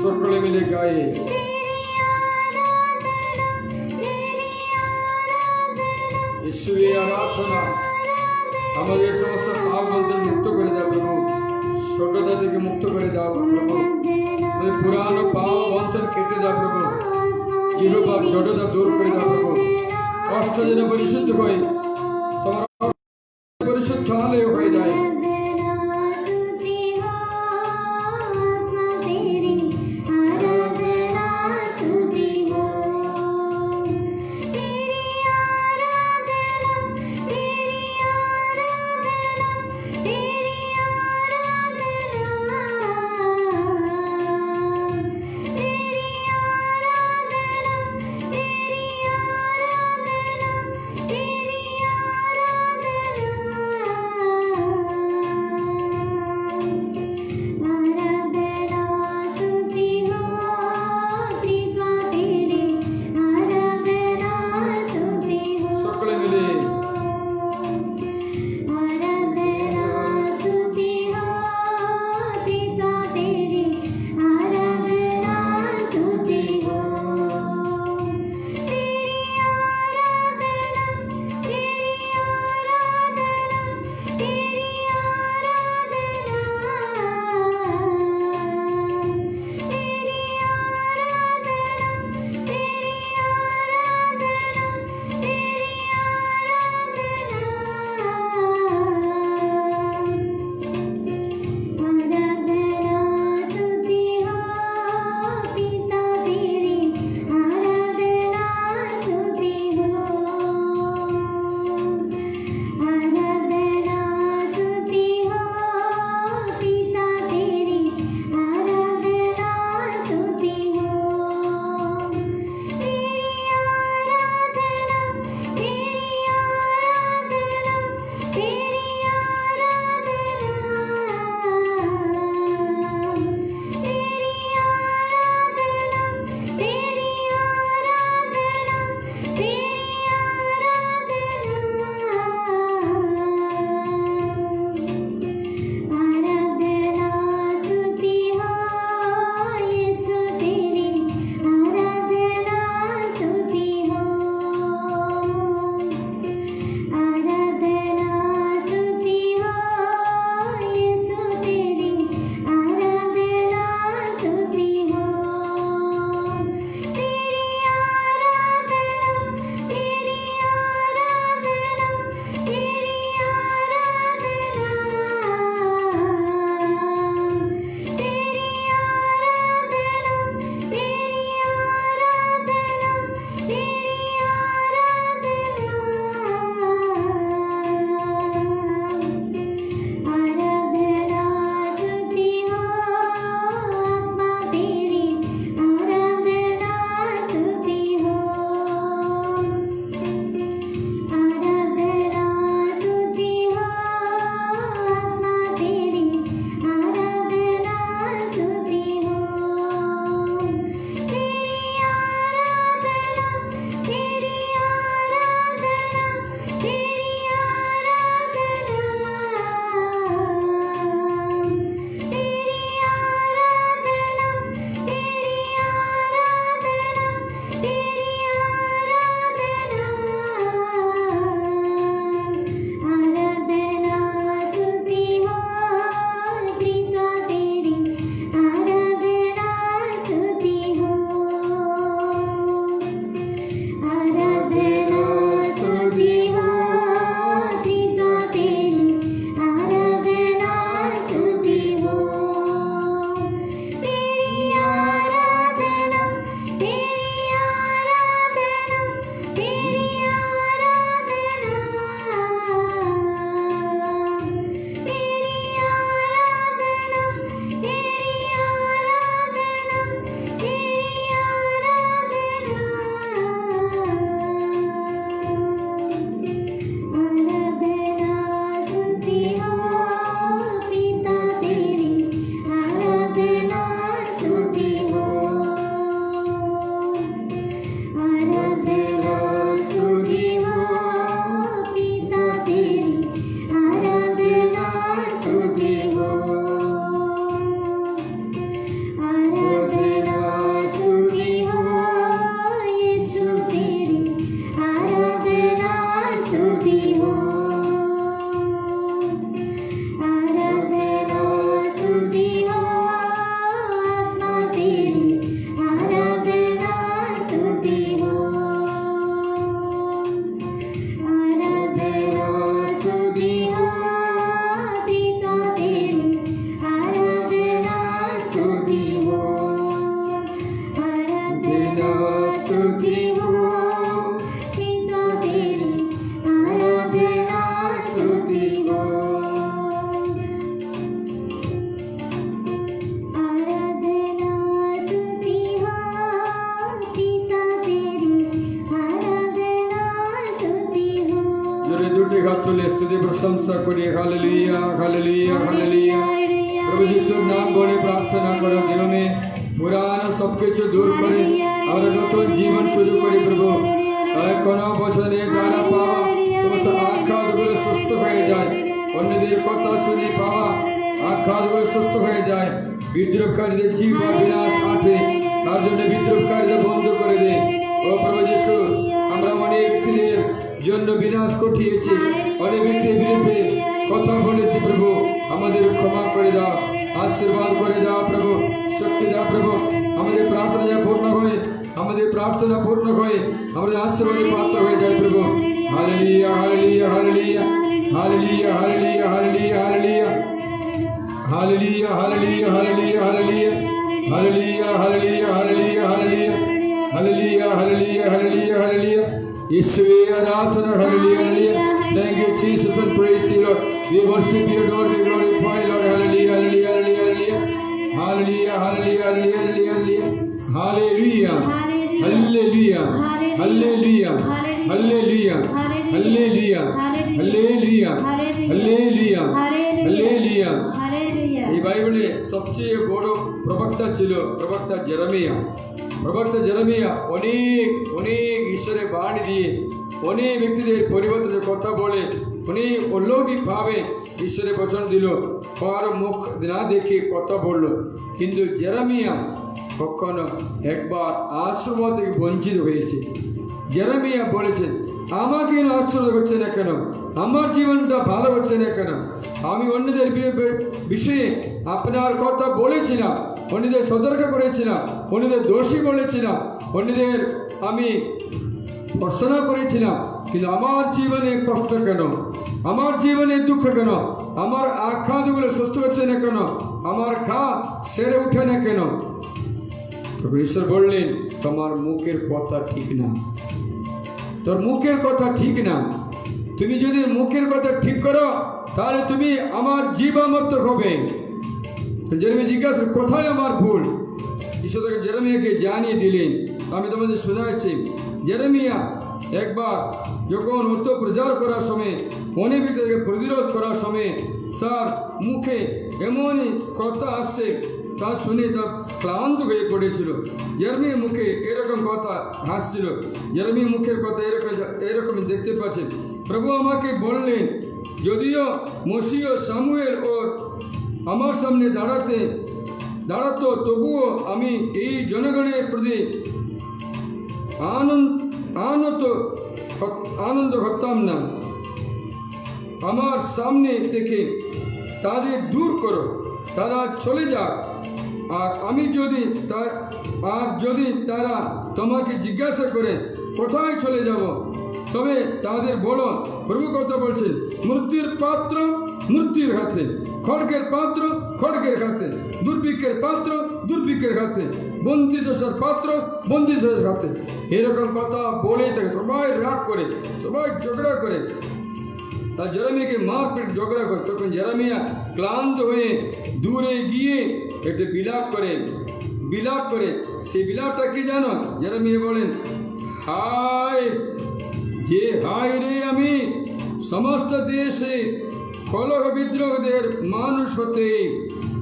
সকলে মিলে গায়ে ईश्वरीय आराधना हमारे समस्त पाप बंधन मुक्त कर दाओ प्रभु छोटता থেকে মুক্ত করে দাও প্রভু ওই পুরানো পাপ বন্ধন কেটে দাও প্রভু জীব পাপ জড়তা দূর করে দাও প্রভু কষ্ট যেন পরিশুদ্ধ হয় তোমার পরিশুদ্ধ হলে হয়ে যায় বলে স্তুতি প্রশংসা করি। হালেলুয়া, হালেলুয়া, হালেলুয়া। প্রভু যিশুর নাম বলে প্রার্থনা করো, দিনে পুরানো সবকিছু দূর করে আমরা নতুন জীবন শুরু করি। প্রভু কোনো বছরের দ্বারা পাওয়া সমস্ত আঘাতগুলো সুস্থ হয়ে যায়, অন্যদের কথা শুনে পাওয়া আঘাতগুলো সুস্থ হয়ে যায়। বিদ্রোহকারীদের জীবন বিনাশ আটে, তার জন্য বিদ্রোহকারীদের বন্ধ করে দে। ও প্রভু যিশু, আমরা অনেক ব্যক্তিদের জন্য বিনাশ ঘটিয়েছি, অনেক ব্যক্তির বিরুদ্ধে কথা বলেছি। প্রভু আমাদের ক্ষমা করে দাও, আশীর্বাদ করে দাও প্রভু, শক্তি দাও প্রভু। আমাদের প্রার্থনা পূর্ণ হয়ে, আমাদের প্রার্থনা পূর্ণ হয়ে আমাদের আশীর্বাদে পাত্র হয়ে যায় প্রভু। হালেলুয়া, হালেলুয়া, হালেলুয়া, হালেলুয়া, হালেলুয়া, হালেলুয়া, হালেলুয়া, হালেলুয়া, হালেলুয়া, হালেলুয়া, হালেলুয়া, হালেলুয়া, হালেলুয়া, হালেলুয়া, হালেলুয়া, হালেলুয়া, হালেলুয়া, হালেলুয়া, hallelujah. Ishwari Aradhana, hallelujah, hallelujah. Thank you Jesus and praise you Lord. We worship you Lord, we glorify you Lord. Hallelujah, hallelujah, hallelujah, hallelujah, hallelujah, hallelujah, hallelujah, hallelujah, hallelujah, hallelujah, hallelujah, hallelujah, hallelujah, hallelujah, hallelujah। এই বাইবেলে সবচেয়ে বড় প্রবক্তা ছিল প্রবক্তা জেরেমিয়া। প্রবক্তা জেরেমিয়া অনেক অনেক ঈশ্বরের বাণী দিয়ে অনেক ব্যক্তিদের পরিবর্তনের কথা বলে অনেক অলৌকিকভাবে ঈশ্বরের বচন দিল, কারো মুখ না দেখে কথা বলল। কিন্তু জেরেমিয়া কখনো একবার আশীর্বাদ থেকে বঞ্চিত হয়েছে। জেরেমিয়া বলেছে, আমাকে আশ্চর্য হচ্ছে না কেন, আমার জীবনটা ভালো হচ্ছে না কেন? আমি অন্যদের বিষয়ে আপনার কথা বলেছিলাম, অন্যদের সতর্ক করেছিলাম, অন্যদের দোষী বলেছিলাম, অন্যদের আমি প্রশ্ন করেছিলাম, কিন্তু আমার জীবনে কষ্ট কেন, আমার জীবনে দুঃখ কেন, আমার আঘাতগুলো সুস্থ হচ্ছে না কেন, আমার ঘা সেরে উঠে না কেন? তখন ঈশ্বর বললেন, তোমার মুখের কথা ঠিক না, তোর মুখের কথা ঠিক না। তুমি যদি মুখের কথা ঠিক করো তাহলে তুমি আমার জীবামত্ত হবে। জেরেমিয়া জিজ্ঞাসা, কোথায় আমার ভুল? ঈশ্বর তাকে জেরেমিয়াকে জানিয়ে দিলেন। আমি তোমাদের শোনাচ্ছি। জেরেমিয়া একবার যখন অর্থ প্রচার করার সময়, অনেক ব্যক্তিকে প্রতিরোধ করার সময় তার মুখে এমনই কথা আসছে, তা শুনে তার ক্লান্ত হয়ে পড়েছিল। জেরেমিয়ার মুখে এরকম কথা হাসছিল, জেরেমিয়ার মুখের কথা এরকম দেখতে পাচ্ছেন। প্রভু আমাকে বললেন, যদিও মসিহ শামুয়েল ওর আমার সামনে দাঁড়াতো, তবুও আমি এই জনগণের প্রতি আনন্দ করতাম না। আমার সামনে থেকে তাদের দূর করো, তারা চলে যাক। আর যদি তারা তোমাকে জিজ্ঞাসা করে কোথায় চলে যাব, তবে তাদের বলো, প্রভু কথা বলছেন, মৃত্যুর পাত্র মৃত্যুর হাতে, খড়গের পাত্র খড়গের হাতে, দুর্ভিক্ষের পাত্র দুর্ভিক্ষের হাতে, বন্দিদশার পাত্র বন্দিদশার হাতে। এরকম কথা বলেই থাকে। সবাই রাগ করে, সবাই ঝগড়া করে, তার জেরেমিয়াকে মারপিট ঝগড়া করে। তখন জেরেমিয়া ক্লান্ত হয়ে দূরে গিয়ে একটু বিলাপ করে। সেই বিলাপটা কি জানো? জেরেমিয়া বলেন, হায় রে, আমি সমস্ত দেশে কলহ বিদ্রোহদের মানুষ হতে,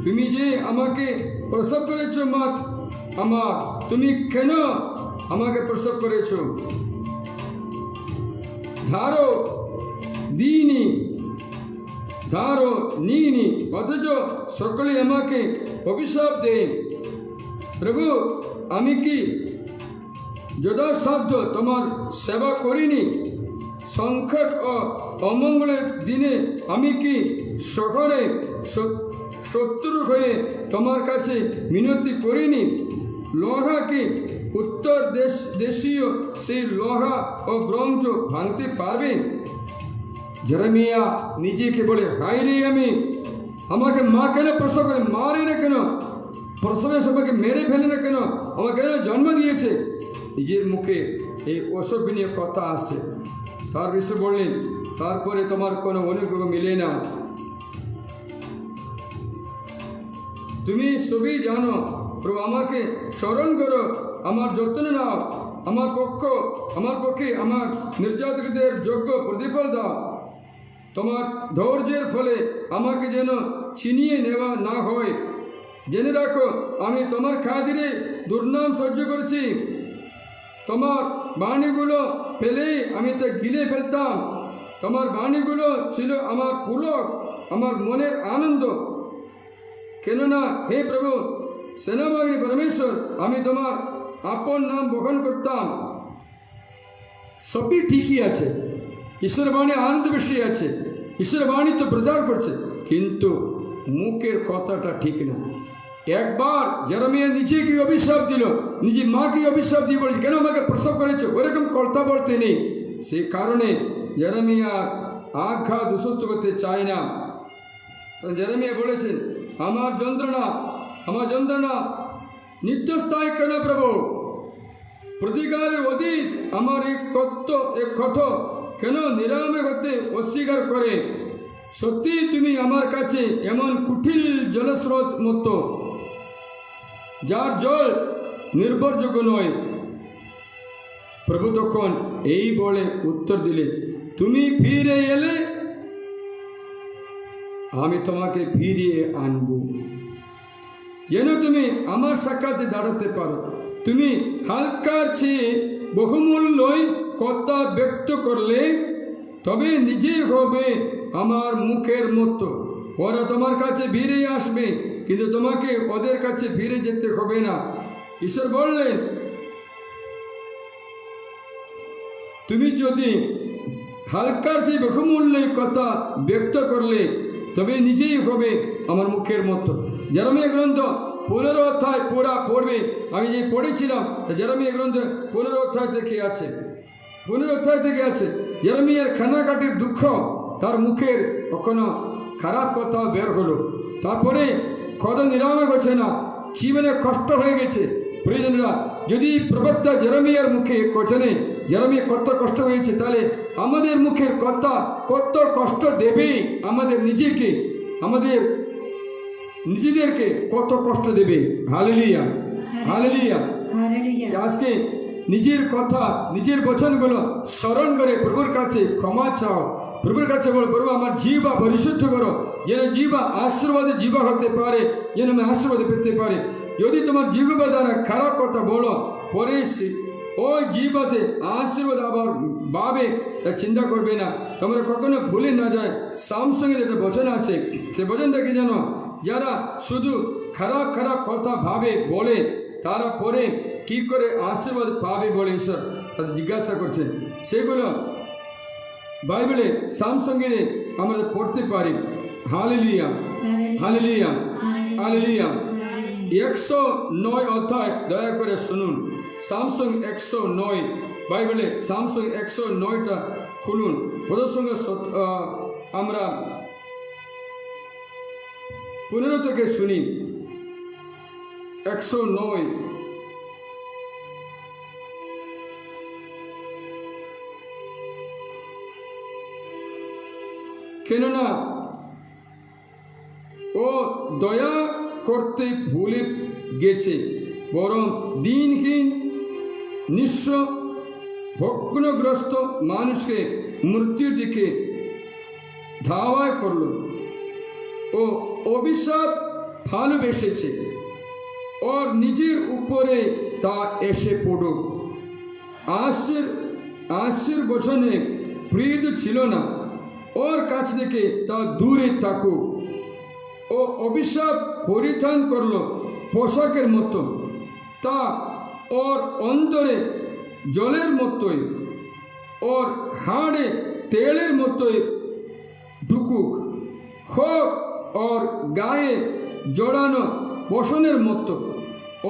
তুমি যে আমাকে প্রসব করেছ তুমি কেন আমাকে প্রসব করেছ? ধারো নিনি, অথচ সকলে আমাকে অভিশাপ দেয়। প্রভু, আমি কি যথাসাধ্য তোমার সেবা করিনি? সংকট ও অমঙ্গলের দিনে আমি কি শহরে শত্রু হয়ে তোমার কাছে মিনতি করিনি? লোহা কি উত্তর দেশীয় সেই লোহা ও ব্রোঞ্জ ভাঙতে পারবে? জেরেমিয়া নিজেকে বলে, হায় রে, আমাকে মা কেন প্রসব করে মারে না কেন? প্রসবের সময়কে মেরে ফেলে না কেন? আমাকে কেন জন্ম দিয়েছে? নিজের মুখে এই অসভ্য কথা আসছে। তার বিষয়ে বললেন, তারপরে তোমার কোনো অনুগ্রহ মিলে না। তুমি সবই জানো, প্রভু আমাকে স্মরণ করো, আমার যত্ন নাও, আমার পক্ষে আমার নির্যাতকদের যোগ্য প্রতিফল দাও। তোমার ধৈর্যের ফলে আমাকে যেন ছিনিয়ে নেওয়া না হয়। জেনে রাখো, আমি তোমার খাতিরে দুর্নাম সহ্য করেছি। তোমার বাণীগুলো পেলেই আমি তা গিলে ফেলতাম। তোমার বাণীগুলো ছিল আমার পুলক, আমার মনের আনন্দ। কেননা হে প্রভু সেনাবাহিনী পরমেশ্বর, আমি তোমার আপন নাম বহন করতাম। সবই ঠিকই আছে, ঈশ্বর বাণী আনন্দ বেশি আছে, ঈশ্বর বাণী তো প্রচার করছে, কিন্তু মুখের কথাটা ঠিক না। একবার জেরেমিয়া নিজেকে অভিশাপ দিল, নিজে মাকে অভিশাপ দিয়ে বলেছে, কেন আমাকে প্রসব করেছো? ওরকম কথা বলতে নেই। সেই কারণে জেরেমিয়া আঘাত সুস্থ করতে চায় না। জেরেমিয়া বলেছেন, আমার যন্ত্রণা নিত্যস্থায়ী কেন প্রভু? প্রতিকারের অধীন আমার এক ক্ষত কেন নিরাময় হতে অস্বীকার করে? সত্যি তুমি আমার কাছে এমন কুটিল জলস্রোত মতো, যার জল নির্ভরযোগ্য নয়। প্রভু তখন এই বলে উত্তর দিলে, তুমি ফিরে এলে আমি তোমাকে ফিরিয়ে আনব, যেন তুমি আমার সাক্ষাতে দাঁড়াতে পারো। তুমি হালকার চেয়ে বহুমূল্যই কথা ব্যক্ত করলে তবে নিজেই হবে আমার মুখের মতো। ওরা তোমার কাছে ফিরে আসবে, কিন্তু তোমাকে ওদের কাছে ফিরে যেতে হবে না। ঈশ্বর বললেন, তুমি যদি হালকার চেয়ে বহুমূল্যে কথা ব্যক্ত করলে তবে নিজেই হবে আমার মুখের মতো। জেরেমিয়া গ্রন্থ 15 অধ্যায় পুরা পড়বে। আমি যে পড়েছিলাম তা জেরেমিয়া গ্রন্থ 15 অধ্যায় থেকে আছে, 15 অধ্যায় থেকে আছে। জেরেমিয়ার কান্নাকাটির দুঃখ, তার মুখের কখনো খারাপ কথা বের হলো, তারপরে কথা নিরাময় করছে না, জীবনে কষ্ট হয়ে গেছে। প্রিয়জনরা, যদি প্রবক্তা জেরেমিয়ার মুখে কথনে জেরেমিয়া কত কষ্ট হয়েছে, তাহলে আমাদের মুখের কথা কত কষ্ট দেবে, আমাদের নিজেদেরকে কত কষ্ট দেবে। Hallelujah, hallelujah. আজকে নিজের কথা, নিজের বচনগুলো স্মরণ করে প্রভুর কাছে ক্ষমা চাও। প্রভুর কাছে বলো, প্রভু আমার জিহ্বা পরিশুদ্ধ করো, যেন জিহ্বা আশীর্বাদে জিহ্বা হতে পারে, যেন আমি আশীর্বাদ পেতে পারি। যদি তোমার জিহ্বা দ্বারা খারাপ কথা বলো, পরে ওই জিহ্বাতে আশীর্বাদ আবার পাবে, তা চিন্তা করবে না। তোমরা কখনো ভুলে না যায়, সামসঙ্গের একটা বচন আছে, সে বচনটা কি জানো? যারা শুধু খারাপ খারাপ কথা ভাবে বলে, তারা পরে কি করে আশীর্বাদ পাবে বলে ঈশ্বর তাদের জিজ্ঞাসা করছেন। সেগুলো বাইবেলে সামসঙ্গীতে আমরা পড়তে পারি। হালেলুয়া, হালেলুয়া, হালেলুয়া। 109 অধ্যায় দয়া করে শুনুন। সামসং 109, বাইবেলে সামসং 109টা খুলুন। প্রসঙ্গে আমরা 15 থেকে শুনি। 109, কেননা ও দয়া করতে ভুলে গেছে, বরং দিনহীন নিঃস্ব ভগ্নগ্রস্ত মানুষকে মৃত্যুর দিকে ধাওয়া করল। ও অভিশাপ ভালোবেসেছে, ওর নিজের উপরে তা এসে পড়ুক। আশির বচনে প্রীত ছিল না, ওর কাছ থেকে তা দূরে থাকুক। ও অভিশাপ পরিধান করল পোশাকের মতো, তা ওর অন্তরে জলের মতোই, ওর হাড়ে তেলের মতোই ঢুকুক। হোক ওর গায়ে জড়ানো বসনের মতো,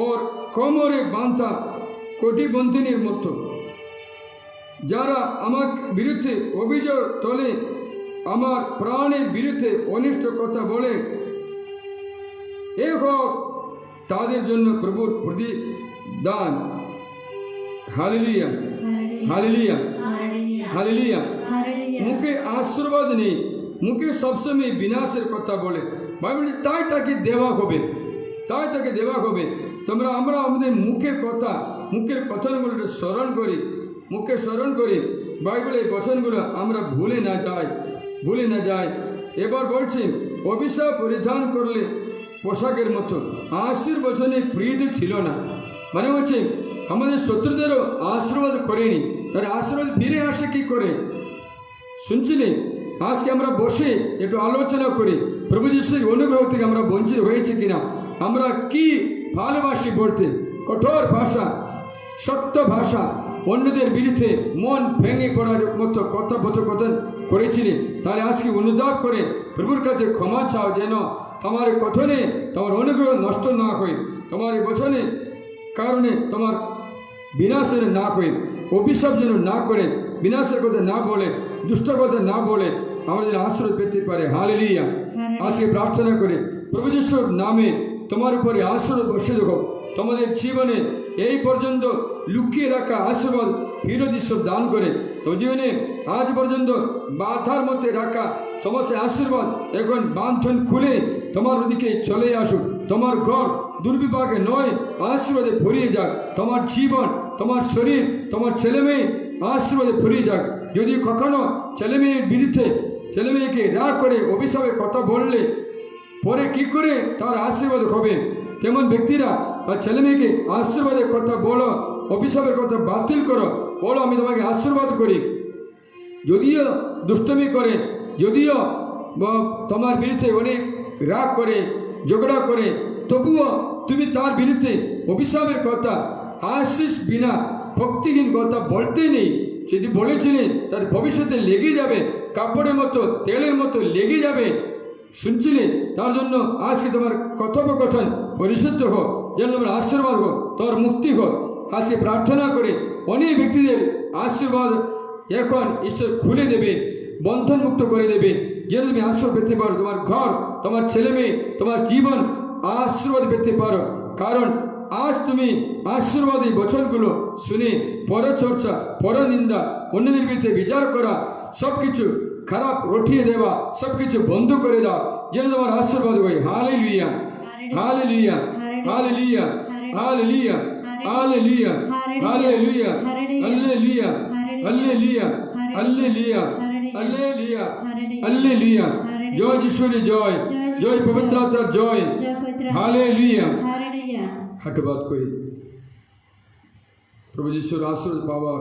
ওর কোমরে বাঁধা কটিবন্ধিনীর মতো। যারা আমার বিরুদ্ধে অভিযোগ তোলে, আমার প্রাণের বিরুদ্ধে অনিষ্ট কথা বলে, এ হোক তাদের জন্য প্রভুর প্রতিদান। হালেলুয়া, হালেলুয়া, হালেলুয়া। মুখে আশীর্বাদ নেই, মুখে সবসময় বিনাশের কথা বলে। বাইবেলে তাই তাকে দেওয়া হবে, তাই তাকে দেওয়া হবে। আমরা আমাদের মুখের কথা, মুখের কথাগুলো স্মরণ করি, মুখে স্মরণ করি, বাইবেলের বচনগুলো আমরা ভুলে না যাই। ভুলে না যায়। এবার বলছেন অভিশাপ পরিধান করলে পোশাকের মতো আশীর্বচনে প্রীত ছিল না, মানে হচ্ছে আমাদের শত্রুদেরও আশীর্বাদ করেনি, তার আশীর্বাদ ফিরে আসে কি করে শুনছিলেন। আজকে আমরা বসে একটু আলোচনা করি প্রভু যিশুর অনুগ্রহ থেকে আমরা বঞ্চিত হয়েছে কিনা, আমরা কি ভালোবাসি বলতে, কঠোর ভাষা শক্ত ভাষা অন্যদের বিরুদ্ধে মন ভেঙে পড়ার মতো কথোপকথন করেছিলেন, তাহলে আজকে অনুতাপ করে প্রভুর কাছে ক্ষমা চাও যেন তোমার কথনে তোমার অনুগ্রহ নষ্ট না হয়, তোমার বচনে কারণে তোমার বিনাশের না হয়, অভিশাপ যেন না করে, বিনাশের কথা না বলে, দুষ্ট কথা না বলে আমাদের আশ্রয় পেতে পারে। হালেলুয়া। আজকে প্রার্থনা করে প্রভু যিশুর নামে তোমার উপরে আশীর্বাদ বসে দেখো, তোমাদের জীবনে এই পর্যন্ত লুকিয়ে রাখা আশীর্বাদ ফিরত ঈশ্বর দান করে, তোমার জীবনে আজ পর্যন্ত বাধার মধ্যে রাখা সমস্ত আশীর্বাদ এখন বাঁধন খুলে তোমার দিকে চলে আসুক, তোমার ঘর দুর্বিপাকে নয় আশীর্বাদে ভরিয়ে যাক, তোমার জীবন তোমার শরীর তোমার ছেলে মেয়ে আশীর্বাদে ভরিয়ে যাক। যদি কখনো ছেলে মেয়ের বিরুদ্ধে ছেলে মেয়েকে রাগ করে অভিশাপের কথা বললে পরে কি করে তার আশীর্বাদ হবে, তেমন ব্যক্তিরা তার ছেলে মেয়েকে আশীর্বাদের কথা বলো, অভিশাপের কথা বাতিল করো, বলো আমি তোমাকে আশীর্বাদ করি। যদিও দুষ্টমি করে, যদিও তোমার বিরুদ্ধে অনেক রাগ করে ঝগড়া করে, তবুও তুমি তার বিরুদ্ধে অভিশাপের কথা আশিস বিনা ভক্তিহীন কথা বলতে নেই। যদি বলেছিলেন তার ভবিষ্যতে লেগে যাবে, কাপড়ের মতো তেলের মতো লেগে যাবে। শুনছিলে তার জন্য আজকে তোমার কথোপকথন পরিশুদ্ধ হোক, যেন তোমার আশীর্বাদ হোক, তোমার মুক্তি হোক। আজকে প্রার্থনা করে অনেক ব্যক্তিদের আশীর্বাদ এখন ঈশ্বর খুলে দেবে, বন্ধন মুক্ত করে দেবে, যেন তুমি আশ্রয় পেতে পারো, তোমার ঘর তোমার ছেলে মেয়ে তোমার জীবন আশীর্বাদ পেতে পারো। কারণ আজ তুমি আশীর্বাদ এই বচনগুলো শুনে পরচর্চা পরনিন্দা অন্যদের বিরুদ্ধে বিচার করা সব কিছু খারাপ রটিয়ে দেওয়া সব কিছু বন্ধ করে দাও, যেন তোমার আশীর্বাদ হয়। হালেলুয়া, হালেলুয়া, হালেলুয়া, হালেলুয়া, হালেলুয়া, হালেলুয়া, হালেলুয়া, হালেলুয়া, হালেলুয়া, হালেলুয়া, হালেলুয়া। জয় যিশুর জয়, জয় পবিত্র আত্মার জয়। হালেলুয়া। হাঁটুপাত করি প্রভু যিশুর আশীর্বাদ পাওয়ার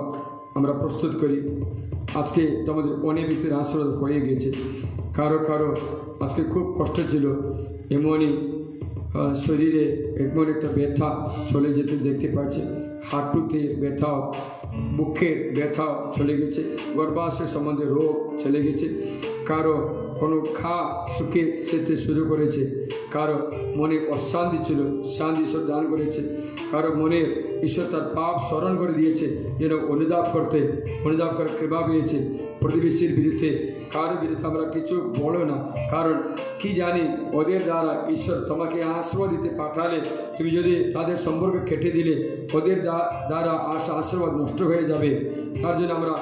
আমরা প্রস্তুত করি। আজকে তোমাদের অনেক ব্যক্তির আশীর্বাদ হয়ে গেছে, কারো কারো আজকে খুব কষ্ট ছিল, এমনই শরীরে এমন একটা ব্যথা চলে যেতে দেখতে পাচ্ছে, হাঁটুতে ব্যথাও, বুকের ব্যথাও চলে গেছে, গর্ভাশয় সম্বন্ধে রোগ চলে গেছে, কারো কোনো শুকিয়ে যেতে শুরু করেছে, কারো মনে অশান্তি ছিল শান্তি ঈশ্বর দান করেছে, কারো মনের ঈশ্বর তার পাপ স্মরণ করে দিয়েছে যেন অনুতাপ করার কৃপা পেয়েছে। প্রতিবেশীর বিরুদ্ধে কারোর বিরুদ্ধে আমরা কিছু বলো না, কারণ কি জানি ওদের দ্বারা ঈশ্বর তোমাকে আশীর্বাদ দিতে পাঠালে তুমি যদি তাদের সম্পর্ক কেটে দিলে ওদের দ্বারা আসা আশীর্বাদ নষ্ট হয়ে যাবে। তার জন্য আমরা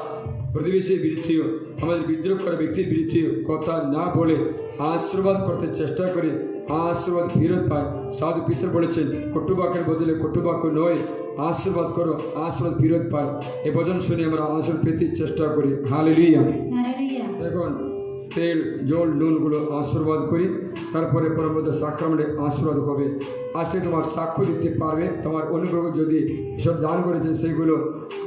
প্রতিবেশীর বিরুদ্ধেও আমাদের বিদ্রোহ করা ব্যক্তির বিরুদ্ধেও কথা না বলে আশীর্বাদ করতে চেষ্টা করি, আশীর্বাদ ফিরত পায়। সাধু পিতর বলেছেন কটুবাক্যের বদলে কটুবাক্য নয়, আশীর্বাদ করো, আশীর্বাদ ফিরত পায়। এ ভজন শুনে আমরা আশীর্বাদ পেতে চেষ্টা করি। হালেলুয়া। এখন তেল জল নুনগুলো আশীর্বাদ করি, তারপরে পরবর্তী সাক্রামেন্টে আশীর্বাদ হবে। আজকে তোমার সাক্ষ্য দিতে পারবে, তোমার অনুগ্রহ যদি এসব দান করেছেন সেগুলো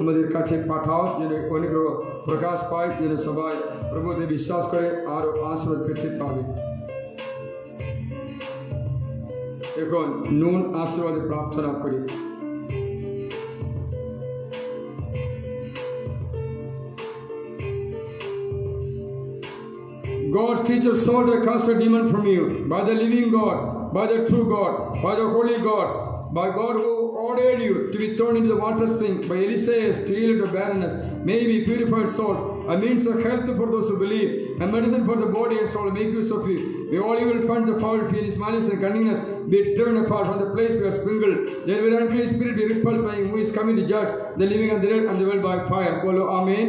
আমাদের কাছে পাঠাও, যেন অনুগ্রহ প্রকাশ পায়, যেন সবাই প্রভুতে বিশ্বাস করে আরও আশীর্বাদ পেতে পারবে। এখন নুন আশীর্বাদে প্রার্থনা করি। God's teacher sought to cast a demon from you by the living God, by the true God, by the holy God, by God who ordered you to be thrown into the water spring, by Eliseus to heal the barrenness. May be purified salt, a means of health for those who believe, a medicine for the body and soul. Make use of it. May all evil funds of foul feelings, malice and cunningness be driven apart from the place we are sprinkled. There will unclean spirit be repulsed by him who is coming to judge the living and the dead and the world by fire. Bolo Amen.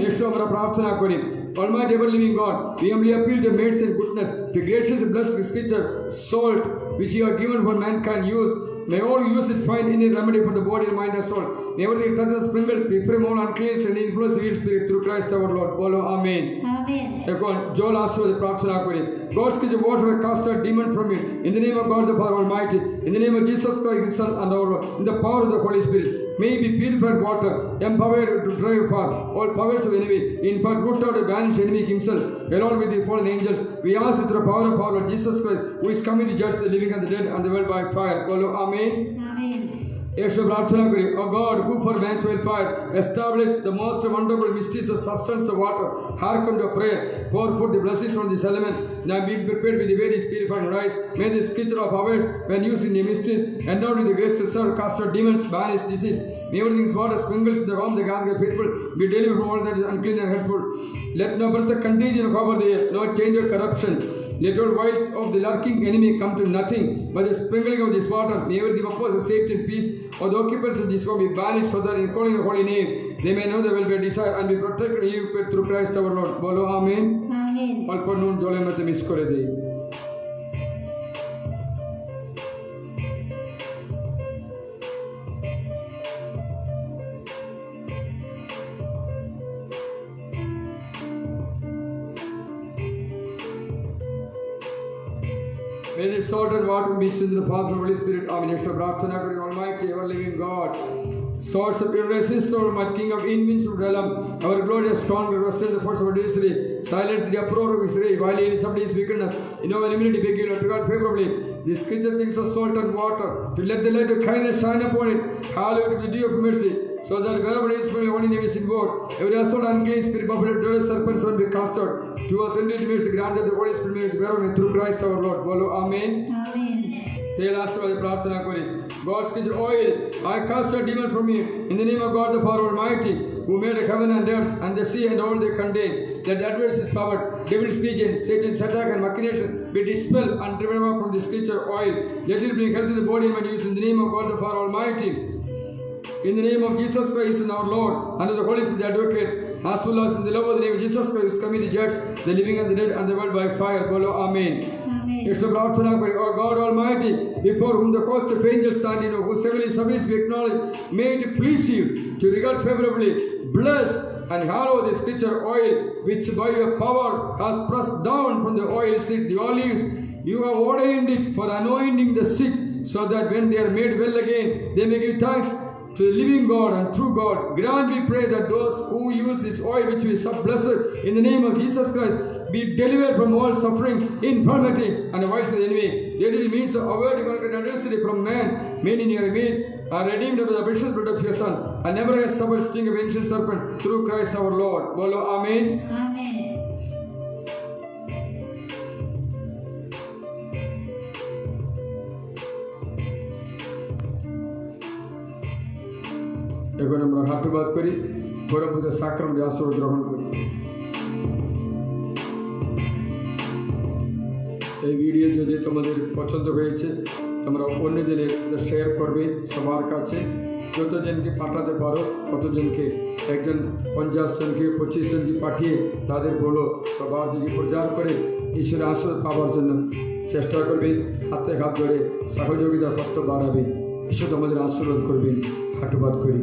Yeshu amra prarthana kori. Almighty ever living God, we humbly appeal to mercy and goodness, to gracious and blessed scripture, salt, which you have given for mankind use. May all use it find any remedy for the body and mind and soul. Everything touches sprinkles, be free all uncleanness and influence evil spirit through Christ our Lord. Bolo Amen. Amen. এখন জল আশ্রয় প্রার্থনা করি God's kitchen water will cast out demon from you in the name of God the Father Almighty, in the name of Jesus Christ His Son and our Lord, in the power of the Holy Spirit. May be purified water, empowered to drive far all powers of enemy, in fact root out and banish enemy himself along with the fallen angels. We ask you through the power of our Lord Jesus Christ, who is coming to judge the living and the dead and the world by fire. Bolo Amen. Amen. এসব প্রার্থনা করি O God, who for man's welfare established the most wonderful mysteries of substance of water, hearken to prayer, pour forth the blessings from this element, now be prepared with the various purifying rites. May this creature of ours, when used in the mysteries, endowed with the grace to serve, cast out demons, banish disease. May everything's water sprinkles the home, the gathering of faithful, be delivered from all that is unclean and hurtful. Let no birth contagion cover the earth, no change or corruption. Let all wiles of the lurking enemy come to nothing. By the sprinkling of this water, may everything opposed safety and peace of the occupants of this home be banished, so that in calling your holy name, they may know the welfare desire and be protected and you through Christ our Lord. Bolo Amen. Amen. অল্প নুন জলের মধ্যে মিক্স করে দেই May the salt and water mixed into the Father and Holy Spirit. Amen. Yeshua Prarthana kari, Almighty, ever-living God, source of irresistible might, King of invincible realm, our glorious strong, rested the force of adversary, silence the uproar of his rage, while in somebody's wickedness, in our limited begin to God favorably. This creature thinks of salt and water, to let the light of kindness shine upon it, hallowed with the dew of mercy, so that wherever it is for your holy name is invoked, every assault unclean spirit, buffalo, dread serpents will be cast out. To us indeed mercy granted the Holy Spirit may be through Christ our Lord. Bolo Amen. Amen. তেল আশ্রয় প্রার্থনা করি God's kitchen oil, I cast a demon from you in the name of God the Father Almighty, who made heaven and earth and the sea and all they contain. Let the adversary's power, devil's legion, Satan's attack and machination be dispelled and driven out from this creature oil. Let it bring health to the body and my use in the name of God the Father Almighty. In the name of Jesus Christ and our Lord, under the Holy Spirit the advocate, as well as in the love of the name of Jesus Christ, who is coming to judge the living and the dead and the world by fire. Bolo Amen. Amen. It's a prarthana kari, O God Almighty, before whom the host of angels stand, whose heavenly service we acknowledge, may it please you to regard favorably, bless and hallow this creature oil, which by your power has pressed down from the oil seat the olives. You have ordained it for anointing the sick, so that when they are made well again, they may give thanks to the living God and true God. Grant, we pray, that those who use this oil, which we sub blessed in the name of Jesus Christ, be delivered from all suffering, infirmity, and the vice of the enemy. Let it means of averting adversity from man, many near me, are redeemed by the precious blood of your Son, and never has suffered sting of ancient serpent through Christ our Lord. Bolo Amen. Amen. এখন আমরা হাতবাদ করি, পরবর্তী সাক্রামেন্ট আশীর্বাদ গ্রহণ করি। এই ভিডিও যদি তোমাদের পছন্দ হয়েছে, তোমরা অন্যদের শেয়ার করবে সবার কাছে, যতজনকে পাঠাতে পারো ততজনকে, একজন 50 জনকে 25 জনকে পাঠিয়ে তাদের বলো, সবার দিকে প্রচার করে ঈশ্বরের আশীর্বাদ পাওয়ার জন্য চেষ্টা করবে, হাতে হাত ধরে সহযোগিতার হস্ত বাড়াবে। ঈশ্বর তোমাদের আশীর্বাদ করবেন। হাঁটুবাদ করি।